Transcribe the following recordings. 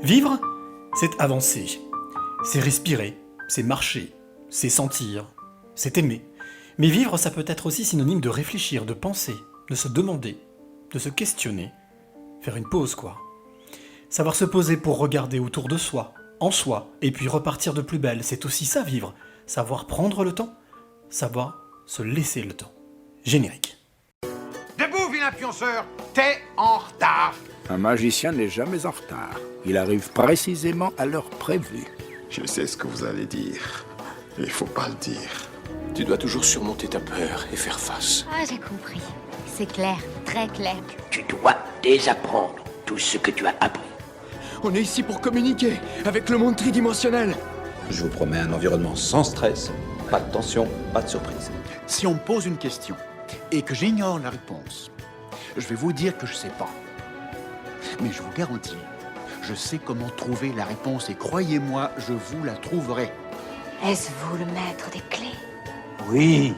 Vivre, c'est avancer, c'est respirer, c'est marcher, c'est sentir, c'est aimer. Mais vivre, ça peut être aussi synonyme de réfléchir, de penser, de se demander, de se questionner, faire une pause quoi. Savoir se poser pour regarder autour de soi, en soi, et puis repartir de plus belle, c'est aussi ça vivre. Savoir prendre le temps, savoir se laisser le temps. Générique. Debout, vilain pionceur, t'es en retard. Un magicien n'est jamais en retard. Il arrive précisément à l'heure prévue. Je sais ce que vous allez dire. Il faut pas le dire. Tu dois toujours surmonter ta peur et faire face. Ah, j'ai compris. C'est clair, très clair. Tu dois désapprendre tout ce que tu as appris. On est ici pour communiquer avec le monde tridimensionnel. Je vous promets un environnement sans stress, pas de tension, pas de surprise. Si on me pose une question et que j'ignore la réponse, je vais vous dire que je sais pas. Mais je vous garantis, je sais comment trouver la réponse et croyez-moi, je vous la trouverai. Est-ce vous le maître des clés? Oui.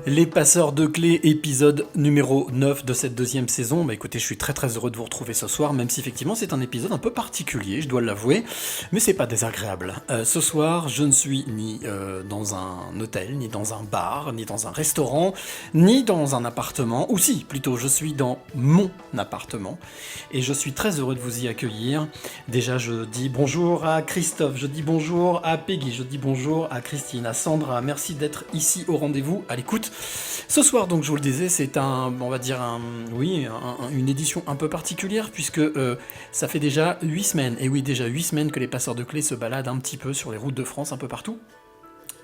Les passeurs de clés, épisode numéro 9 de cette deuxième saison. Bah écoutez, je suis très très heureux de vous retrouver ce soir, même si effectivement c'est un épisode un peu particulier, je dois l'avouer, mais c'est pas désagréable. Ce soir, je ne suis ni dans un hôtel, ni dans un bar, ni dans un restaurant, ni dans un appartement, ou si, plutôt, je suis dans mon appartement, et je suis très heureux de vous y accueillir. Déjà, je dis bonjour à Christophe, je dis bonjour à Peggy, je dis bonjour à Christine, à Sandra, merci d'être ici au rendez-vous, à l'écoute. Ce soir, donc, je vous le disais, c'est une édition un peu particulière puisque ça fait déjà 8 semaines, et oui, déjà 8 semaines que les passeurs de clés se baladent un petit peu sur les routes de France, un peu partout,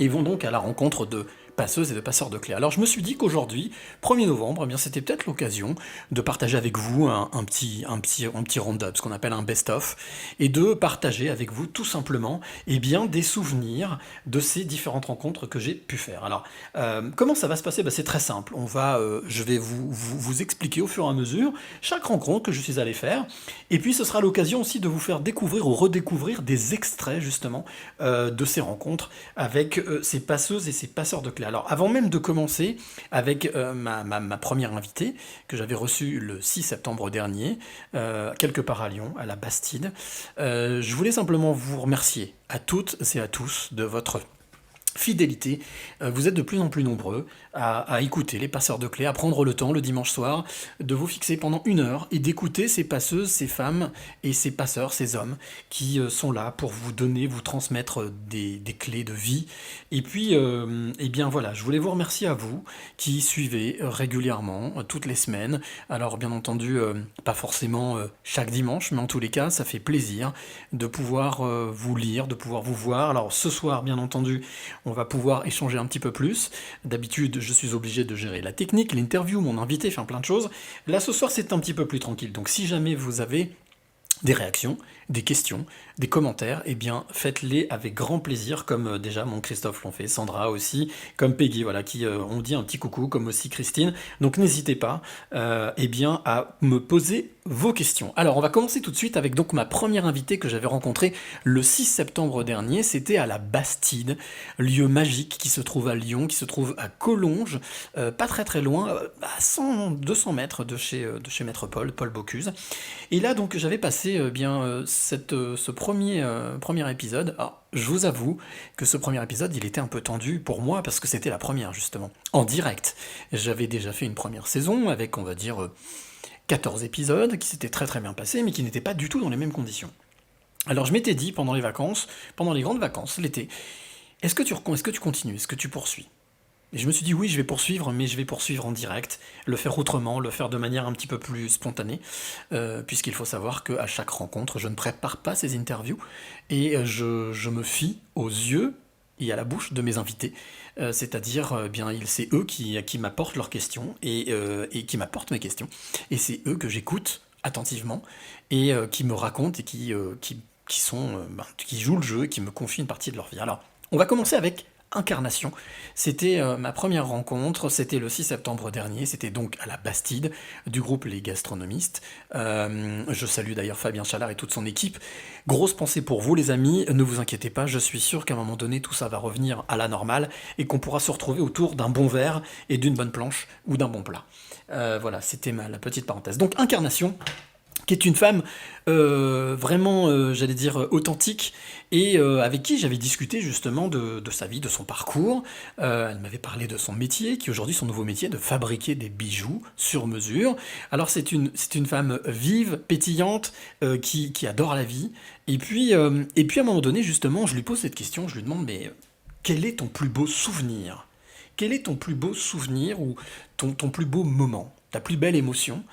et vont donc à la rencontre de passeuses et de passeurs de clés. Alors je me suis dit qu'aujourd'hui, 1er novembre, eh bien, c'était peut-être l'occasion de partager avec vous un petit round-up, ce qu'on appelle un best-of, et de partager avec vous tout simplement des souvenirs de ces différentes rencontres que j'ai pu faire. Alors, comment ça va se passer ? C'est très simple. Je vais vous expliquer au fur et à mesure chaque rencontre que je suis allé faire, et puis ce sera l'occasion aussi de vous faire découvrir ou redécouvrir des extraits justement de ces rencontres avec ces passeuses et ces passeurs de clés. Alors, avant même de commencer avec ma première invitée, que j'avais reçue le 6 septembre dernier, quelque part à Lyon, à la Bastide, je voulais simplement vous remercier à toutes et à tous de votre fidélité. Vous êtes de plus en plus nombreux à écouter les passeurs de clés, à prendre le temps le dimanche soir de vous fixer pendant 1 heure et d'écouter ces passeuses, ces femmes et ces passeurs, ces hommes qui sont là pour vous donner, vous transmettre des clés de vie. Et puis, voilà, je voulais vous remercier à vous qui suivez régulièrement, toutes les semaines. Alors, bien entendu, pas forcément chaque dimanche, mais en tous les cas, ça fait plaisir de pouvoir vous lire, de pouvoir vous voir. Alors, ce soir, bien entendu, on va pouvoir échanger un petit peu plus. D'habitude, je suis obligé de gérer la technique, l'interview, mon invité, faire plein de choses. Là, ce soir, c'est un petit peu plus tranquille. Donc, si jamais vous avez des réactions, des questions, des commentaires, eh bien faites-les avec grand plaisir, comme déjà mon Christophe l'ont fait, Sandra aussi, comme Peggy, voilà, qui ont dit un petit coucou, comme aussi Christine. Donc n'hésitez pas à me poser vos questions. Alors on va commencer tout de suite avec donc ma première invitée que j'avais rencontrée le 6 septembre dernier, c'était à la Bastide, lieu magique qui se trouve à Lyon, qui se trouve à Collonges, pas très très loin, à 200 mètres de chez Maître Paul Bocuse. Et là donc j'avais passé ce premier épisode. Alors, je vous avoue que ce premier épisode, il était un peu tendu pour moi parce que c'était la première justement, en direct. J'avais déjà fait une première saison avec, on va dire, 14 épisodes qui s'étaient très très bien passés, mais qui n'étaient pas du tout dans les mêmes conditions. Alors je m'étais dit pendant les grandes vacances, l'été, est-ce que tu continues, est-ce que tu poursuis ? Et je me suis dit oui, je vais poursuivre, mais je vais poursuivre en direct, le faire autrement, le faire de manière un petit peu plus spontanée, puisqu'il faut savoir qu'à chaque rencontre, je ne prépare pas ces interviews, et je me fie aux yeux et à la bouche de mes invités, c'est-à-dire c'est eux qui m'apportent leurs questions, et qui m'apportent mes questions, et c'est eux que j'écoute attentivement, et qui me racontent, et qui jouent le jeu, et qui me confient une partie de leur vie. Alors, on va commencer avec Incarnation. C'était ma première rencontre, c'était le 6 septembre dernier, c'était donc à la Bastide du groupe Les Gastronomistes. Je salue d'ailleurs Fabien Chalard et toute son équipe. Grosse pensée pour vous les amis, ne vous inquiétez pas, je suis sûr qu'à un moment donné tout ça va revenir à la normale et qu'on pourra se retrouver autour d'un bon verre et d'une bonne planche ou d'un bon plat. Voilà, c'était la petite parenthèse. Donc Incarnation, qui est une femme vraiment, j'allais dire, authentique, et avec qui j'avais discuté justement de sa vie, de son parcours. Elle m'avait parlé de son métier, qui est aujourd'hui son nouveau métier, de fabriquer des bijoux sur mesure. Alors c'est une femme vive, pétillante, qui adore la vie. Et puis à un moment donné, justement, je lui pose cette question, je lui demande, mais quel est ton plus beau souvenir ? Quel est ton plus beau souvenir ou ton plus beau moment, ta plus belle émotion ?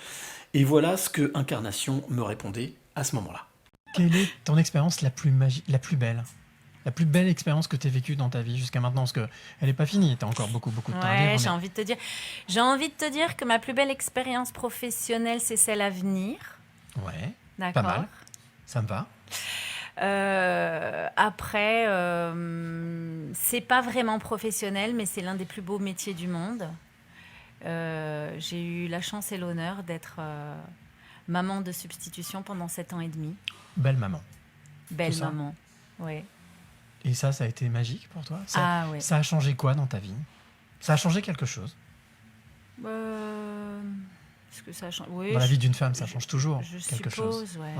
Et voilà ce que Incarnation me répondait à ce moment-là. Quelle est ton expérience la plus belle ? La plus belle expérience que tu as vécue dans ta vie jusqu'à maintenant, parce qu'elle n'est pas finie, tu as encore beaucoup de temps à vivre. Ouais, j'ai envie de te dire que ma plus belle expérience professionnelle, c'est celle à venir. Ouais, D'accord. pas mal, ça me va. Après, c'est pas vraiment professionnel, mais c'est l'un des plus beaux métiers du monde. J'ai eu la chance et l'honneur d'être maman de substitution pendant 7 ans et demi. Belle maman. Belle maman, oui. Et ça a été magique pour toi ? Ouais. Ça a changé quoi dans ta vie ? Ça a changé quelque chose ? Est-ce que ça change ? Oui, dans la vie d'une femme, ça change toujours je quelque suppose, chose. Ouais.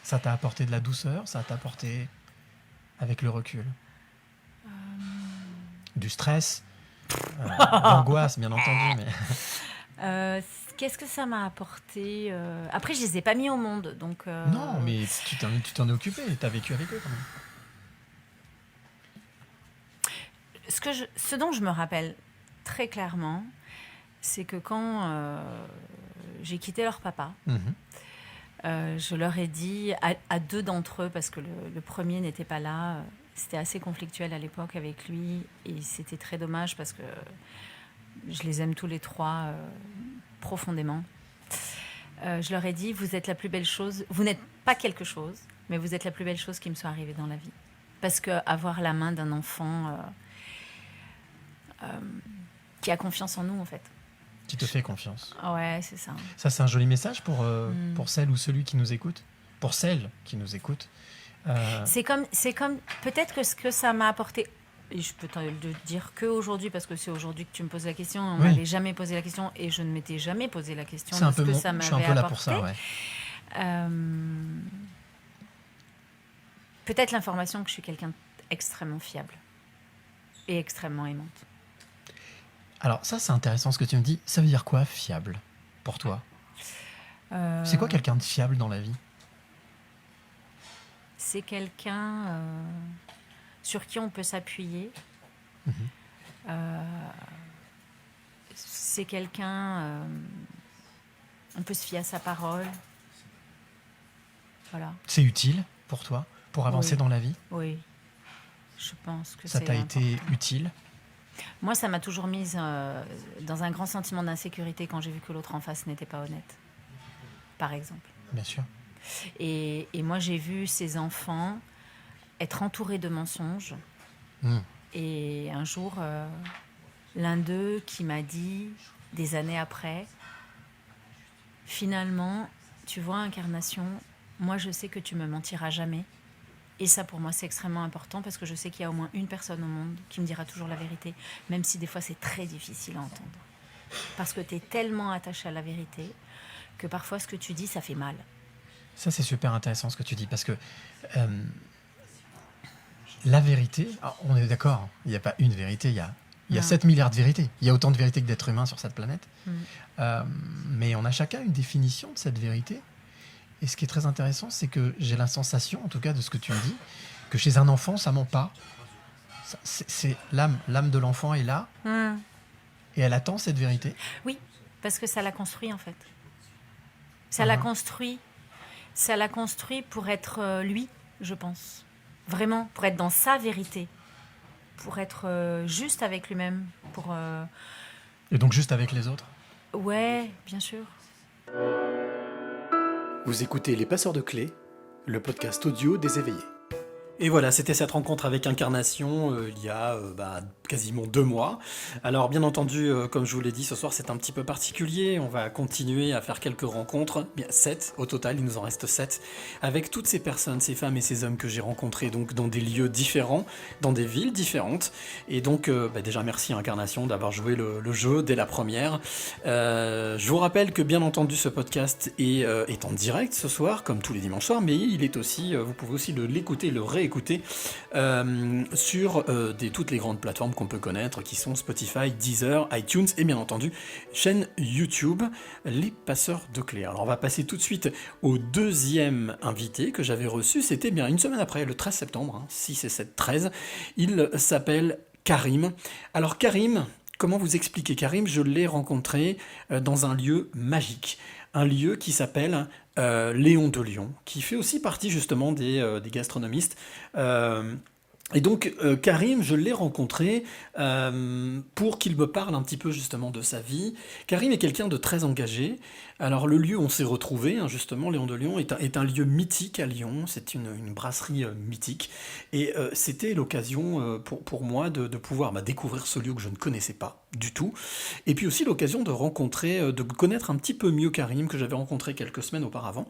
Ça t'a apporté de la douceur, ça t'a apporté, avec le recul, du stress, l'angoisse, bien entendu. Mais... qu'est-ce que ça m'a apporté ? Après, je les ai pas mis au monde, donc... Non, mais tu t'en es occupé, tu as vécu avec eux quand même. Ce dont je me rappelle très clairement, c'est que quand j'ai quitté leur papa, je leur ai dit à 2 d'entre eux, parce que le premier n'était pas là, c'était assez conflictuel à l'époque avec lui, et c'était très dommage parce que je les aime tous les 3 profondément. Je leur ai dit, vous êtes la plus belle chose, vous n'êtes pas quelque chose, mais vous êtes la plus belle chose qui me soit arrivée dans la vie. Parce qu'avoir la main d'un enfant qui a confiance en nous, en fait. Qui te fait confiance. Ouais, c'est ça. Ça, c'est un joli message pour celle ou celui qui nous écoute. Pour celle qui nous écoute. C'est comme peut-être que ce que ça m'a apporté, et je peux te le dire qu'aujourd'hui, parce que c'est aujourd'hui que tu me poses la question, on ne m'avait jamais posé la question, et je ne m'étais jamais posé la question de ce que ça m'avait apporté. Je suis un peu là pour ça, ouais. Peut-être l'information que je suis quelqu'un d'extrêmement fiable et extrêmement aimante. Alors ça, c'est intéressant ce que tu me dis. Ça veut dire quoi, fiable, pour toi ? C'est quoi quelqu'un de fiable dans la vie ? C'est quelqu'un sur qui on peut s'appuyer. C'est quelqu'un... on peut se fier à sa parole. Voilà. C'est utile pour toi, pour avancer dans la vie ? Oui, je pense que ça c'est t'a important. été utile ? Moi, ça m'a toujours mise dans un grand sentiment d'insécurité quand j'ai vu que l'autre en face n'était pas honnête, par exemple. Bien sûr. Et moi, j'ai vu ces enfants être entourés de mensonges. Et un jour, l'un d'eux qui m'a dit, des années après, finalement, tu vois, Incarnation, moi, je sais que tu me mentiras jamais. Et ça, pour moi, c'est extrêmement important parce que je sais qu'il y a au moins une personne au monde qui me dira toujours la vérité, même si des fois, c'est très difficile à entendre. Parce que tu es tellement attaché à la vérité que parfois, ce que tu dis, ça fait mal. Ça, c'est super intéressant ce que tu dis, parce que la vérité, on est d'accord, il n'y a pas une vérité, il y a 7 milliards de vérités. Il y a autant de vérités que d'êtres humains sur cette planète. Mais on a chacun une définition de cette vérité. Et ce qui est très intéressant, c'est que j'ai la sensation, en tout cas de ce que tu me dis, que chez un enfant, ça ment pas. C'est l'âme de l'enfant est là, et elle attend cette vérité. Oui, parce que ça l'a construit en fait. Ça l'a construit pour être lui, je pense. Vraiment, pour être dans sa vérité, pour être juste avec lui-même, pour. Et donc juste avec les autres. Ouais, bien sûr. Vous écoutez Les Passeurs de Clés, le podcast audio des éveillés. Et voilà, c'était cette rencontre avec Incarnation il y a quasiment 2 mois. Alors bien entendu, comme je vous l'ai dit, ce soir c'est un petit peu particulier. On va continuer à faire quelques rencontres. Bien 7 au total, il nous en reste 7. Avec toutes ces personnes, ces femmes et ces hommes que j'ai rencontrés donc dans des lieux différents, dans des villes différentes. Et donc déjà merci Incarnation d'avoir joué le jeu dès la première. Je vous rappelle que bien entendu ce podcast est en direct ce soir, comme tous les dimanches soirs, mais il est aussi, vous pouvez aussi l'écouter, le réécouter sur toutes les grandes plateformes qu'on peut connaître, qui sont Spotify, Deezer, iTunes et bien entendu chaîne YouTube, Les Passeurs de Clés. Alors on va passer tout de suite au deuxième invité que j'avais reçu, c'était bien une semaine après, le 13 septembre, 6 et 7, 13. Il s'appelle Karim. Alors Karim, comment vous expliquer Karim? Je l'ai rencontré dans un lieu magique. Un lieu qui s'appelle Léon de Lyon, qui fait aussi partie justement des gastronomistes. Et donc Karim, je l'ai rencontré pour qu'il me parle un petit peu justement de sa vie. Karim est quelqu'un de très engagé. Alors le lieu où on s'est retrouvé, justement, Léon de Lyon, est un lieu mythique à Lyon. C'est une brasserie mythique. Et c'était l'occasion pour moi de pouvoir découvrir ce lieu que je ne connaissais pas du tout. Et puis aussi l'occasion de rencontrer, de connaître un petit peu mieux Karim, que j'avais rencontré quelques semaines auparavant.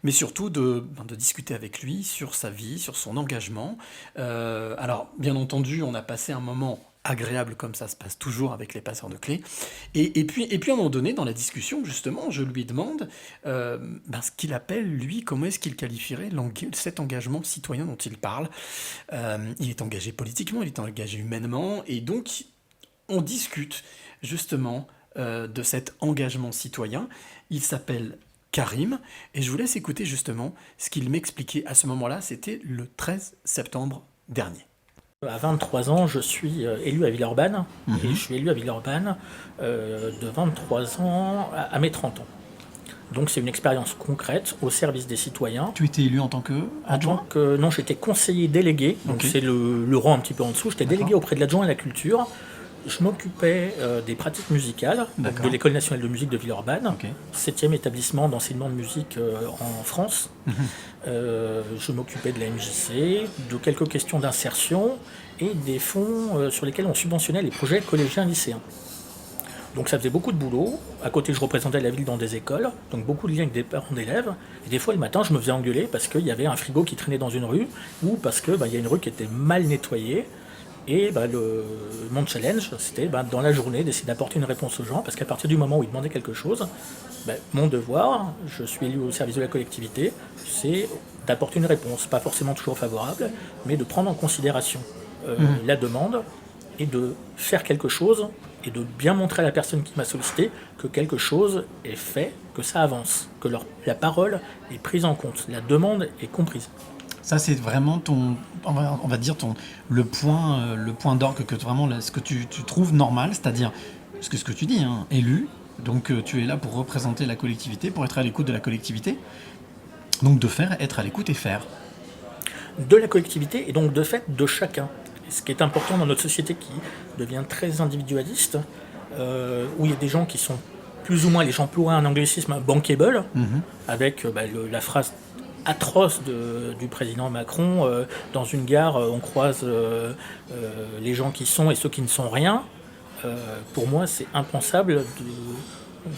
Mais surtout de discuter avec lui sur sa vie, sur son engagement. Alors, bien entendu, on a passé un moment agréable comme ça se passe toujours avec les passeurs de clés. Et puis à un moment donné, dans la discussion, justement, je lui demande ce qu'il appelle, lui, comment est-ce qu'il qualifierait cet engagement citoyen dont il parle. Il est engagé politiquement, il est engagé humainement, et donc on discute justement de cet engagement citoyen. Il s'appelle Karim, et je vous laisse écouter justement ce qu'il m'expliquait à ce moment-là. C'était le 13 septembre dernier. À 23 ans, je suis élu à Villeurbanne, et je suis élu à Villeurbanne de 23 ans à mes 30 ans. Donc c'est une expérience concrète au service des citoyens. Tu étais élu en tant que adjoint ? Non, j'étais conseiller délégué, donc c'est le rang un petit peu en dessous. J'étais délégué auprès de l'adjoint à la culture. Je m'occupais des pratiques musicales de l'École nationale de musique de Villeurbanne, 7e établissement d'enseignement de musique en France. Je m'occupais de la MJC, de quelques questions d'insertion et des fonds sur lesquels on subventionnait les projets collégiens lycéens. Donc ça faisait beaucoup de boulot. À côté, je représentais la ville dans des écoles, donc beaucoup de liens avec des parents d'élèves. Et des fois, le matin, je me faisais engueuler parce qu'il y avait un frigo qui traînait dans une rue ou parce qu'il y a une rue qui était mal nettoyée. Et mon challenge, c'était dans la journée d'essayer d'apporter une réponse aux gens, parce qu'à partir du moment où ils demandaient quelque chose, mon devoir, je suis élu au service de la collectivité, c'est d'apporter une réponse, pas forcément toujours favorable, mais de prendre en considération la demande et de faire quelque chose et de bien montrer à la personne qui m'a sollicité que quelque chose est fait, que ça avance, que la parole est prise en compte, la demande est comprise. Ça, c'est vraiment on va dire le point d'orgue que vraiment ce que tu trouves normal, c'est-à-dire ce que tu dis, élu. Donc tu es là pour représenter la collectivité, pour être à l'écoute de la collectivité. Donc de faire, être à l'écoute et faire. De la collectivité et donc de fait de chacun. Et ce qui est important dans notre société qui devient très individualiste, où il y a des gens qui sont plus ou moins, les gens emploient un anglicisme bankable, avec la phrase atroce du président Macron. Dans une gare, on croise les gens qui sont et ceux qui ne sont rien. Pour moi, c'est impensable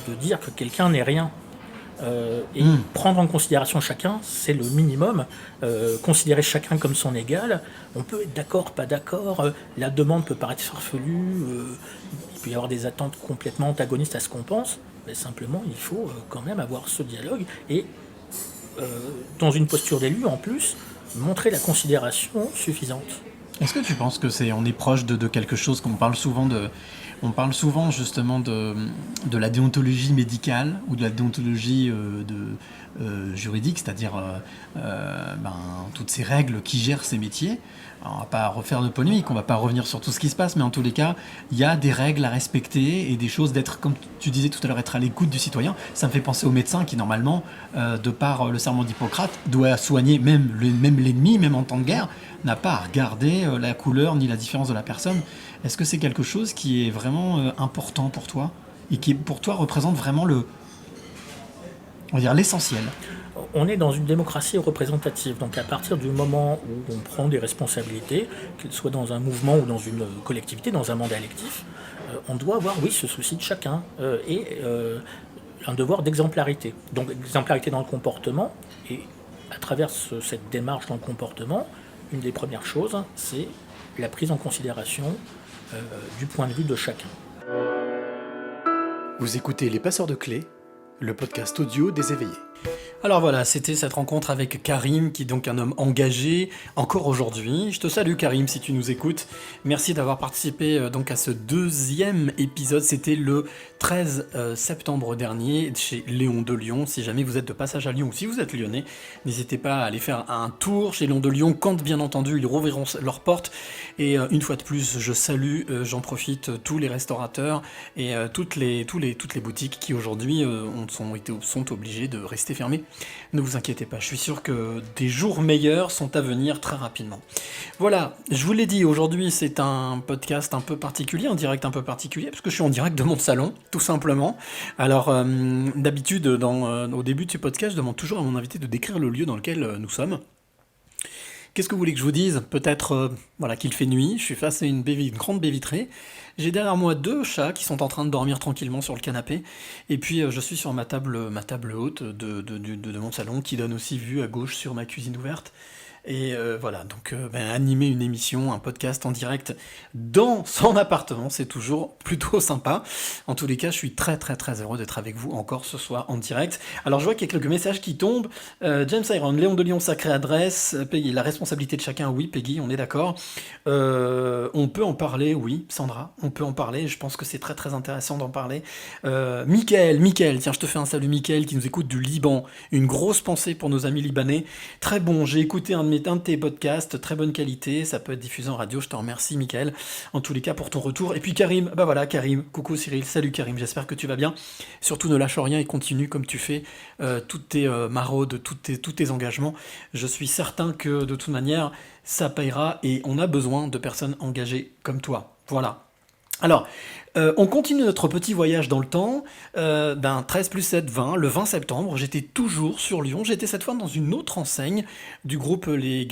de dire que quelqu'un n'est rien. Prendre en considération chacun, c'est le minimum. Considérer chacun comme son égal. On peut être d'accord, pas d'accord. La demande peut paraître farfelue. Il peut y avoir des attentes complètement antagonistes à ce qu'on pense. Mais simplement, il faut quand même avoir ce dialogue. Et dans une posture d'élu, en plus, montrer la considération suffisante. Est-ce que tu penses que on est proche de quelque chose qu'on parle souvent on parle souvent justement de la déontologie médicale ou de la déontologie juridique, c'est-à-dire toutes ces règles qui gèrent ces métiers. Alors, on ne va pas refaire de polémique, on ne va pas revenir sur tout ce qui se passe, mais en tous les cas, il y a des règles à respecter et des choses d'être, comme tu disais tout à l'heure, être à l'écoute du citoyen. Ça me fait penser aux médecins qui, normalement, de par le serment d'Hippocrate, doit soigner même l'ennemi, même en temps de guerre, n'a pas à regarder la couleur ni la différence de la personne. Est-ce que c'est quelque chose qui est vraiment important pour toi et qui, pour toi, représente vraiment on va dire l'essentiel ? on est dans une démocratie représentative. Donc à partir du moment où on prend des responsabilités, qu'il soit dans un mouvement ou dans une collectivité, dans un mandat électif, on doit avoir, oui, ce souci de chacun et un devoir d'exemplarité. Donc exemplarité dans le comportement, et à travers cette démarche dans le comportement, une des premières choses, c'est la prise en considération du point de vue de chacun. Vous écoutez Les Passeurs de Clés, le podcast audio des éveillés. Alors voilà, c'était cette rencontre avec Karim, qui est donc un homme engagé, encore aujourd'hui. Je te salue Karim, si tu nous écoutes. Merci d'avoir participé donc à ce 2e épisode. C'était le 13 septembre dernier, chez Léon de Lyon. Si jamais vous êtes de passage à Lyon, ou si vous êtes lyonnais, n'hésitez pas à aller faire un tour chez Léon de Lyon, quand bien entendu ils rouvriront leurs portes. Et une fois de plus, je salue, j'en profite, tous les restaurateurs et toutes les boutiques qui aujourd'hui sont obligées de rester fermées. Ne vous inquiétez pas, je suis sûr que des jours meilleurs sont à venir très rapidement. Voilà, je vous l'ai dit, aujourd'hui c'est un podcast un peu particulier, un direct un peu particulier, parce que je suis en direct de mon salon, tout simplement. Alors, d'habitude, au début de ce podcast, je demande toujours à mon invité de décrire le lieu dans lequel nous sommes. Qu'est-ce que vous voulez que je vous dise ? Peut-être qu'il fait nuit, je suis face à une grande baie vitrée. J'ai derrière moi 2 chats qui sont en train de dormir tranquillement sur le canapé. Et puis je suis sur ma table haute de mon salon, qui donne aussi vue à gauche sur ma cuisine ouverte. Et voilà, donc animer une émission, un podcast en direct dans son appartement, c'est toujours plutôt sympa. En tous les cas, je suis très très très heureux d'être avec vous encore ce soir en direct. Alors je vois qu'il y a quelques messages qui tombent. James Iron, Léon de Lyon, sacrée adresse. Peggy, la responsabilité de chacun, oui Peggy, on est d'accord. On peut en parler, oui Sandra, on peut en parler. Je pense que c'est très très intéressant d'en parler. Mickaël, tiens, je te fais un salut Mickaël qui nous écoute du Liban. Une grosse pensée pour nos amis libanais. Très bon, j'ai écouté un de tes podcasts, très bonne qualité, ça peut être diffusé en radio, je te remercie Mickaël, en tous les cas pour ton retour. Et puis Karim, Karim, coucou Cyril, salut Karim, j'espère que tu vas bien. Surtout ne lâche rien et continue comme tu fais toutes tes maraudes, tous tes engagements. Je suis certain que de toute manière, ça payera et on a besoin de personnes engagées comme toi. Voilà. Alors, on continue notre petit voyage dans le temps, d'un 13 plus 7, 20, le 20 septembre, j'étais toujours sur Lyon, j'étais cette fois dans une autre enseigne du groupe Les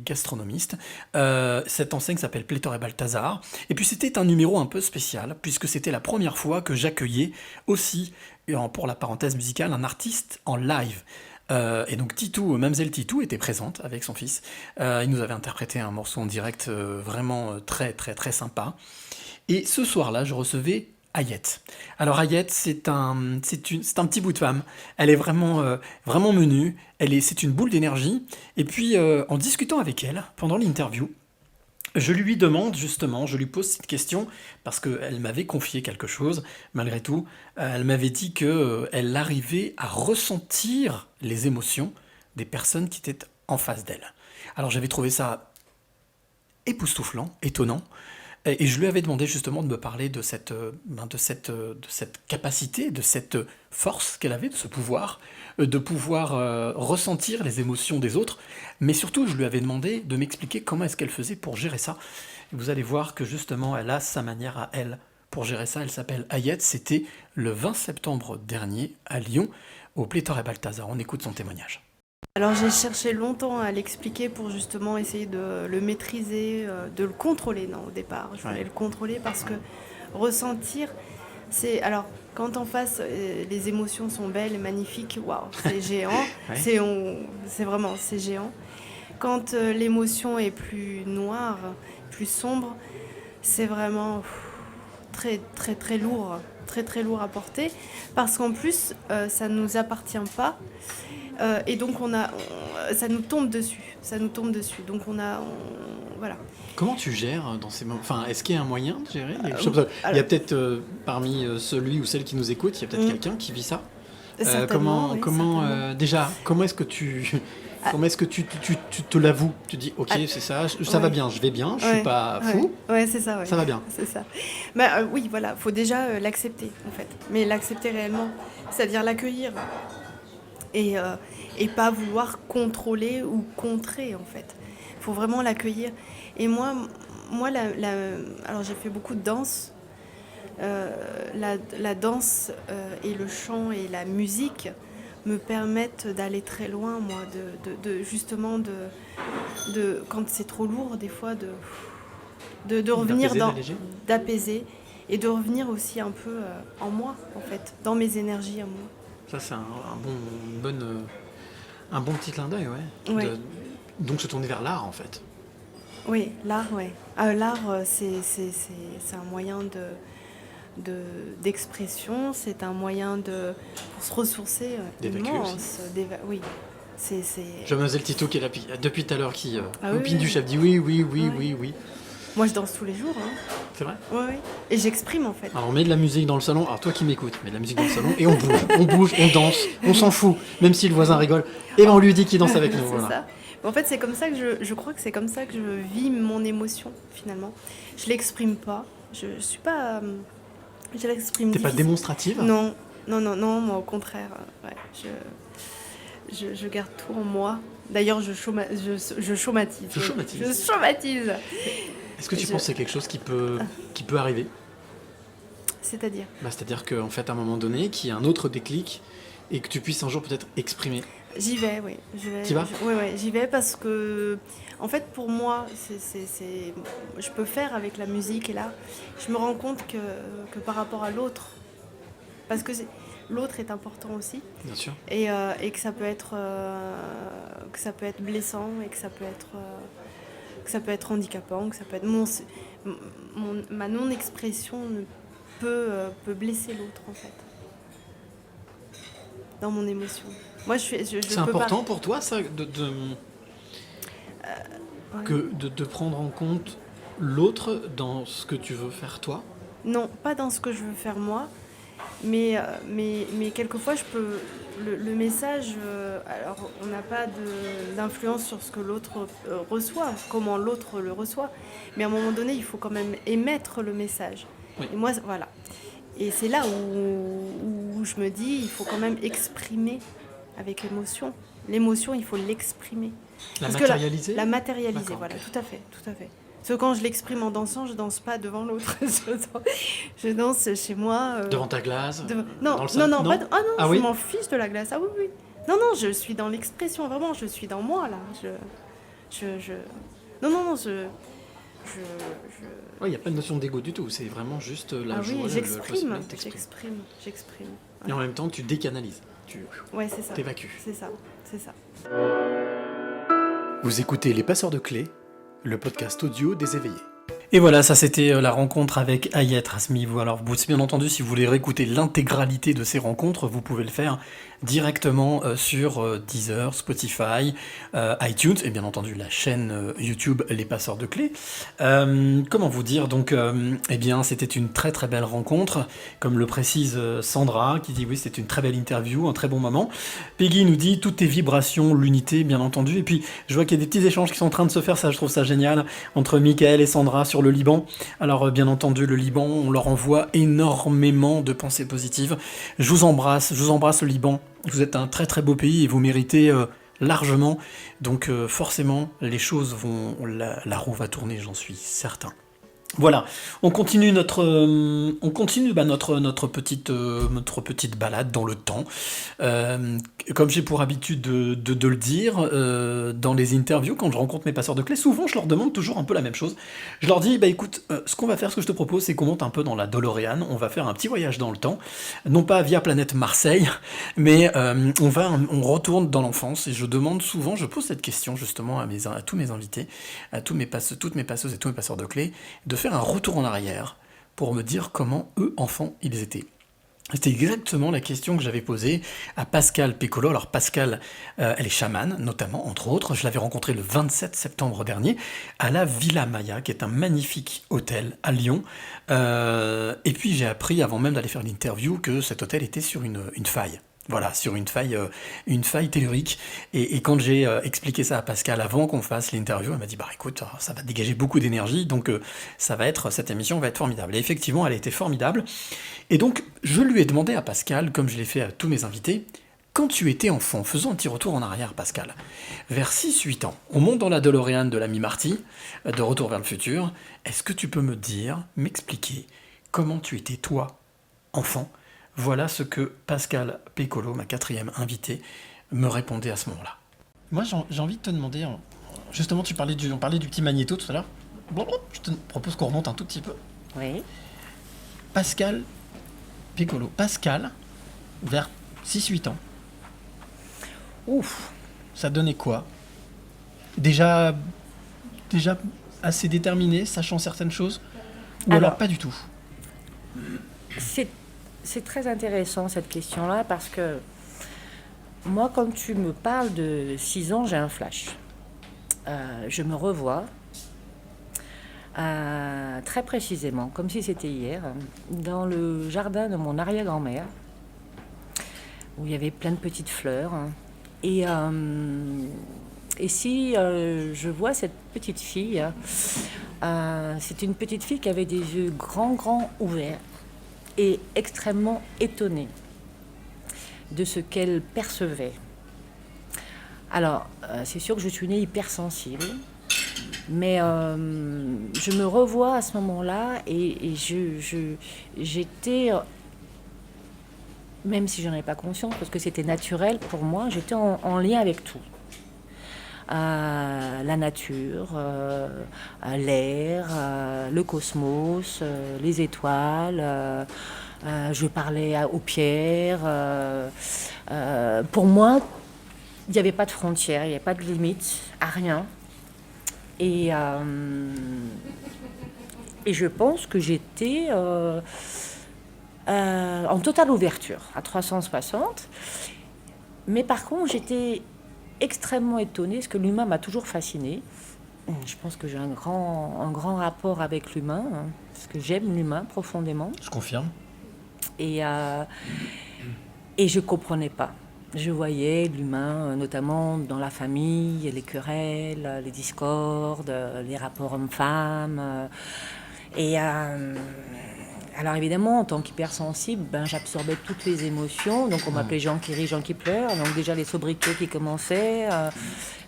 Gastronomistes, cette enseigne s'appelle Pléthore et Balthazar, et puis c'était un numéro un peu spécial, puisque c'était la première fois que j'accueillais aussi, pour la parenthèse musicale, un artiste en live. Et donc Mamzelle Titou était présente avec son fils, il nous avait interprété un morceau en direct vraiment très très très sympa. Et ce soir-là, je recevais Ayette. Alors Ayette, c'est un petit bout de femme. Elle est vraiment menue. C'est une boule d'énergie. Et puis, en discutant avec elle, pendant l'interview, je lui pose cette question, parce qu'elle m'avait confié quelque chose, malgré tout. Elle m'avait dit qu'elle arrivait à ressentir les émotions des personnes qui étaient en face d'elle. Alors j'avais trouvé ça époustouflant, étonnant. Et je lui avais demandé justement de me parler de cette capacité, de cette force qu'elle avait, de ce pouvoir, de pouvoir ressentir les émotions des autres. Mais surtout, je lui avais demandé de m'expliquer comment est-ce qu'elle faisait pour gérer ça. Et vous allez voir que justement, elle a sa manière à elle pour gérer ça. Elle s'appelle Ayette. C'était le 20 septembre dernier à Lyon, au Pléthore et Balthazar. On écoute son témoignage. Alors j'ai cherché longtemps à l'expliquer pour justement essayer de le maîtriser, de le contrôler. Non, au départ, je voulais le contrôler parce que ressentir, c'est... Alors, quand en face, les émotions sont belles et magnifiques, waouh, c'est géant, c'est géant. Quand l'émotion est plus noire, plus sombre, c'est vraiment très, très, très lourd, très, très lourd à porter, parce qu'en plus, ça ne nous appartient pas. Et donc ça nous tombe dessus. Donc voilà. Comment tu gères dans ces moments ? Enfin, est-ce qu'il y a un moyen de gérer ? Il y a peut-être parmi celui ou celle qui nous écoute, il y a peut-être quelqu'un qui vit ça. Comment est-ce que tu te l'avoues ? Tu dis ok, c'est ça, ça va bien, je vais bien, je suis pas fou. Ouais, c'est ça. Ouais. Ça va bien. C'est ça. Oui, voilà, faut déjà l'accepter en fait, mais l'accepter réellement, c'est-à-dire l'accueillir. Et pas vouloir contrôler ou contrer en fait. Il faut vraiment l'accueillir. Et moi alors j'ai fait beaucoup de danse. La danse et le chant et la musique me permettent d'aller très loin, moi, justement, quand c'est trop lourd, des fois, de revenir d'apaiser, et de revenir aussi un peu en moi, en fait, dans mes énergies à moi. Ça, c'est un bon petit clin d'œil, ouais. Ouais. Donc se tourner vers l'art, en fait. Oui, l'art, ouais. L'art, c'est un moyen d'expression, c'est un moyen pour se ressourcer immense. Oui. Mademoiselle Tito qui est là depuis tout à l'heure, qui opine du chef, dit oui. Moi, je danse tous les jours. Hein. C'est vrai ? Oui. Et j'exprime, en fait. Alors, on met de la musique dans le salon. Alors, toi qui m'écoutes, mets de la musique dans le salon et on bouge, on danse, on s'en fout. Même si le voisin rigole, et ben on lui dit qu'il danse avec nous. C'est ça. En fait, c'est comme ça que je crois que c'est comme ça que je vis mon émotion, finalement. Je l'exprime pas. Je suis pas... je l'exprime. T'es pas démonstrative ? Non, moi, au contraire. Ouais, je garde tout en moi. D'ailleurs, je chaumatise. Je chaumatise. Est-ce que tu penses que c'est quelque chose qui peut arriver ? C'est-à-dire ? C'est-à-dire qu'en fait, à un moment donné, qu'il y ait un autre déclic et que tu puisses un jour peut-être exprimer. J'y vais, oui. Tu vas ? Oui, j'y vais parce que, en fait, pour moi, je peux faire avec la musique et là, je me rends compte que par rapport à l'autre, parce que l'autre est important aussi. Bien sûr. Et que ça peut être blessant et que ça peut être handicapant, que ça peut être ma non-expression peut blesser l'autre, en fait, dans mon émotion. Moi, c'est important pour toi, ça, de prendre en compte l'autre dans ce que tu veux faire toi ? Non, pas dans ce que je veux faire moi, mais quelquefois, le message, alors on n'a pas d'influence sur ce que l'autre reçoit, comment l'autre le reçoit, mais à un moment donné, il faut quand même émettre le message. Oui. Et moi, voilà. Et c'est là où je me dis, il faut quand même exprimer avec l'émotion. L'émotion, il faut l'exprimer. La matérialiser ? La matérialiser, voilà, tout à fait. Parce que quand je l'exprime en dansant, je danse pas devant l'autre. Je danse chez moi. Devant ta glace Non, dans le salon, non. Je m'en fiche de la glace. Ah oui. Non, je suis dans l'expression, vraiment, je suis dans moi, là. Non, il n'y a pas de notion d'ego du tout, c'est vraiment juste la joie. Oui, j'exprime. Et en même temps, tu décanalises. Ouais, c'est ça. T'évacues. C'est ça. Vous écoutez Les Passeurs de Clés, le podcast audio des éveillés. Et voilà, ça c'était la rencontre avec Ayet Rasmi. Alors, bien entendu, si vous voulez réécouter l'intégralité de ces rencontres, vous pouvez le faire directement sur Deezer, Spotify, iTunes et bien entendu la chaîne YouTube Les Passeurs de Clés. Comment vous dire, donc, c'était une très très belle rencontre, comme le précise Sandra, qui dit oui, c'était une très belle interview, un très bon moment. Peggy nous dit toutes tes vibrations, l'unité, bien entendu. Et puis, je vois qu'il y a des petits échanges qui sont en train de se faire, ça je trouve ça génial, entre Michael et Sandra sur le Liban. Alors, bien entendu, le Liban, on leur envoie énormément de pensées positives. Je vous embrasse le Liban. Vous êtes un très très beau pays et vous méritez largement. Donc forcément, les choses la roue va tourner, j'en suis certain. Voilà, on continue notre petite balade dans le temps. Comme j'ai pour habitude de le dire dans les interviews, quand je rencontre mes passeurs de clés, souvent je leur demande toujours un peu la même chose. Je leur dis, écoute, ce qu'on va faire, ce que je te propose, c'est qu'on monte un peu dans la DeLorean, on va faire un petit voyage dans le temps, non pas via planète Marseille, mais on retourne dans l'enfance, et je demande souvent, je pose cette question justement à tous mes invités, à toutes mes passeuses et tous mes passeurs de clés, de faire un retour en arrière pour me dire comment eux, enfants, ils étaient. C'était exactement la question que j'avais posée à Pascal Pécolo. Alors Pascal, elle est chamane, notamment, entre autres. Je l'avais rencontrée le 27 septembre dernier à la Villa Maya, qui est un magnifique hôtel à Lyon. Et puis j'ai appris, avant même d'aller faire l'interview, que cet hôtel était sur une faille. Voilà, sur une faille tellurique. Et quand j'ai expliqué ça à Pascal avant qu'on fasse l'interview, elle m'a dit écoute, ça va dégager beaucoup d'énergie, donc cette émission va être formidable. Et effectivement, elle a été formidable. Et donc, je lui ai demandé à Pascal, comme je l'ai fait à tous mes invités, quand tu étais enfant, faisons un petit retour en arrière, Pascal, vers 6-8 ans, on monte dans la DeLorean de l'ami Marty, de Retour vers le futur. Est-ce que tu peux m'expliquer comment tu étais, toi, enfant, Voilà ce que Pascal Pécolo, ma 4e invitée, me répondait à ce moment-là. Moi, j'ai envie de te demander, justement, on parlait du petit magnéto tout à l'heure. Je te propose qu'on remonte un tout petit peu. Oui. Pascal Pécolo. Pascal, vers 6-8 ans. Ouf. Ça donnait quoi ? Déjà assez déterminé, sachant certaines choses ? Ou alors pas du tout ? C'est très intéressant cette question-là parce que moi, quand tu me parles de 6 ans, j'ai un flash. Je me revois très précisément, comme si c'était hier, dans le jardin de mon arrière-grand-mère, où il y avait plein de petites fleurs. Et si je vois cette petite fille, c'est une petite fille qui avait des yeux grands ouverts et extrêmement étonnée de ce qu'elle percevait. Alors, c'est sûr que je suis née hypersensible, mais je me revois à ce moment-là et j'étais, même si je n'en ai pas conscience, parce que c'était naturel pour moi, j'étais en lien avec tout. La nature, l'air, le cosmos, les étoiles. Je parlais aux pierres. Pour moi, il n'y avait pas de frontières, il n'y avait pas de limite à rien. Et je pense que j'étais en totale ouverture, à 360. Mais par contre, j'étais extrêmement étonnée, parce que l'humain m'a toujours fascinée. Je pense que j'ai un grand rapport avec l'humain, parce que j'aime l'humain profondément. Je confirme. Et je ne comprenais pas. Je voyais l'humain, notamment dans la famille, les querelles, les discordes, les rapports hommes-femmes. Alors évidemment, en tant qu'hypersensible, j'absorbais toutes les émotions. Donc on m'appelait Jean qui rit, Jean qui pleure. Donc déjà les sobriquets qui commençaient.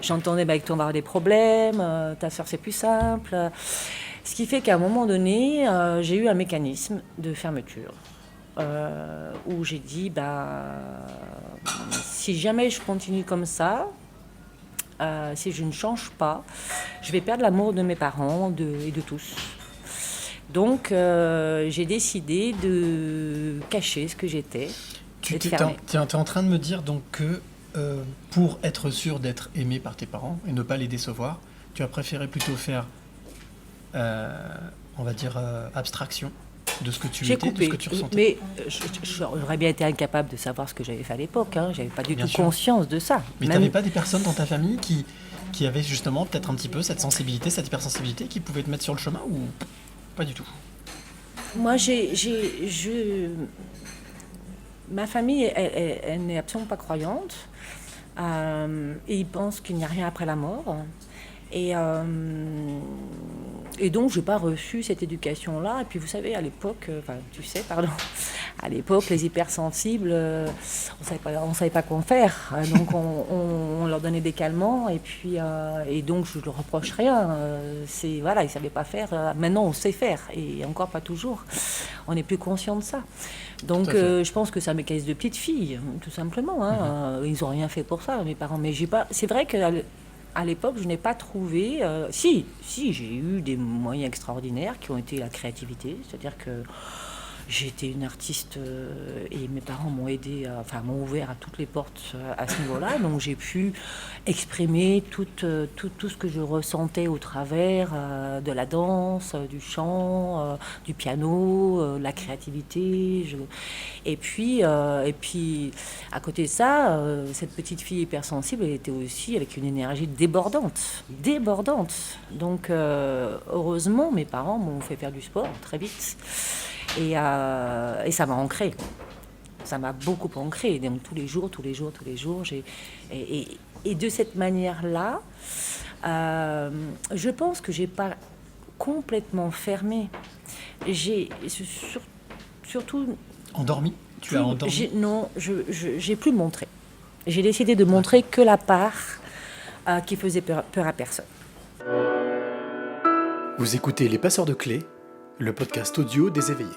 J'entendais avec toi on va avoir des problèmes, ta soeur c'est plus simple. Ce qui fait qu'à un moment donné, j'ai eu un mécanisme de fermeture. Où j'ai dit, si jamais je continue comme ça, si je ne change pas, je vais perdre l'amour de mes parents et de tous. Donc, j'ai décidé de cacher ce que j'étais. Tu es en train de me dire donc que pour être sûr d'être aimé par tes parents et ne pas les décevoir, tu as préféré plutôt faire, on va dire, abstraction de ce que tu étais, de ce que tu ressentais. Mais j'aurais bien été incapable de savoir ce que j'avais fait à l'époque. J'avais pas du tout conscience de ça. Mais tu n'avais pas des personnes dans ta famille qui avaient justement peut-être un petit peu cette sensibilité, cette hypersensibilité, qui pouvaient te mettre sur le chemin ou pas du tout? Moi, ma famille, elle n'est absolument pas croyante. Et ils pensent qu'il n'y a rien après la mort. Et donc, je n'ai pas reçu cette éducation-là. Et puis, vous savez, à l'époque, à l'époque, les hypersensibles, on ne savait pas quoi faire. Donc, on leur donnait des calmants. Et donc, je ne leur reproche rien. Ils ne savaient pas faire. Maintenant, on sait faire. Et encore pas toujours. On n'est plus conscient de ça. Donc, je pense que c'est un mécanisme de petite fille, tout simplement. Ils n'ont rien fait pour ça, mes parents. Mais c'est vrai que... À l'époque, je n'ai pas trouvé... Si, j'ai eu des moyens extraordinaires qui ont été la créativité. C'est-à-dire que j'étais une artiste et mes parents m'ont aidé, m'ont ouvert à toutes les portes à ce niveau-là. Donc j'ai pu exprimer tout ce que je ressentais au travers de la danse, du chant, du piano, la créativité. Et puis, à côté de ça, cette petite fille hypersensible, elle était aussi avec une énergie débordante. Donc, heureusement, mes parents m'ont fait faire du sport très vite. Et ça m'a ancré. Ça m'a beaucoup ancré. Donc, tous les jours. Et de cette manière-là, je pense que j'ai pas complètement fermé. J'ai surtout... Endormi ? Tu as endormi ? Non, j'ai plus montré. J'ai décidé de montrer que la part qui faisait peur à personne. Vous écoutez Les Passeurs de Clés, le podcast audio des éveillés.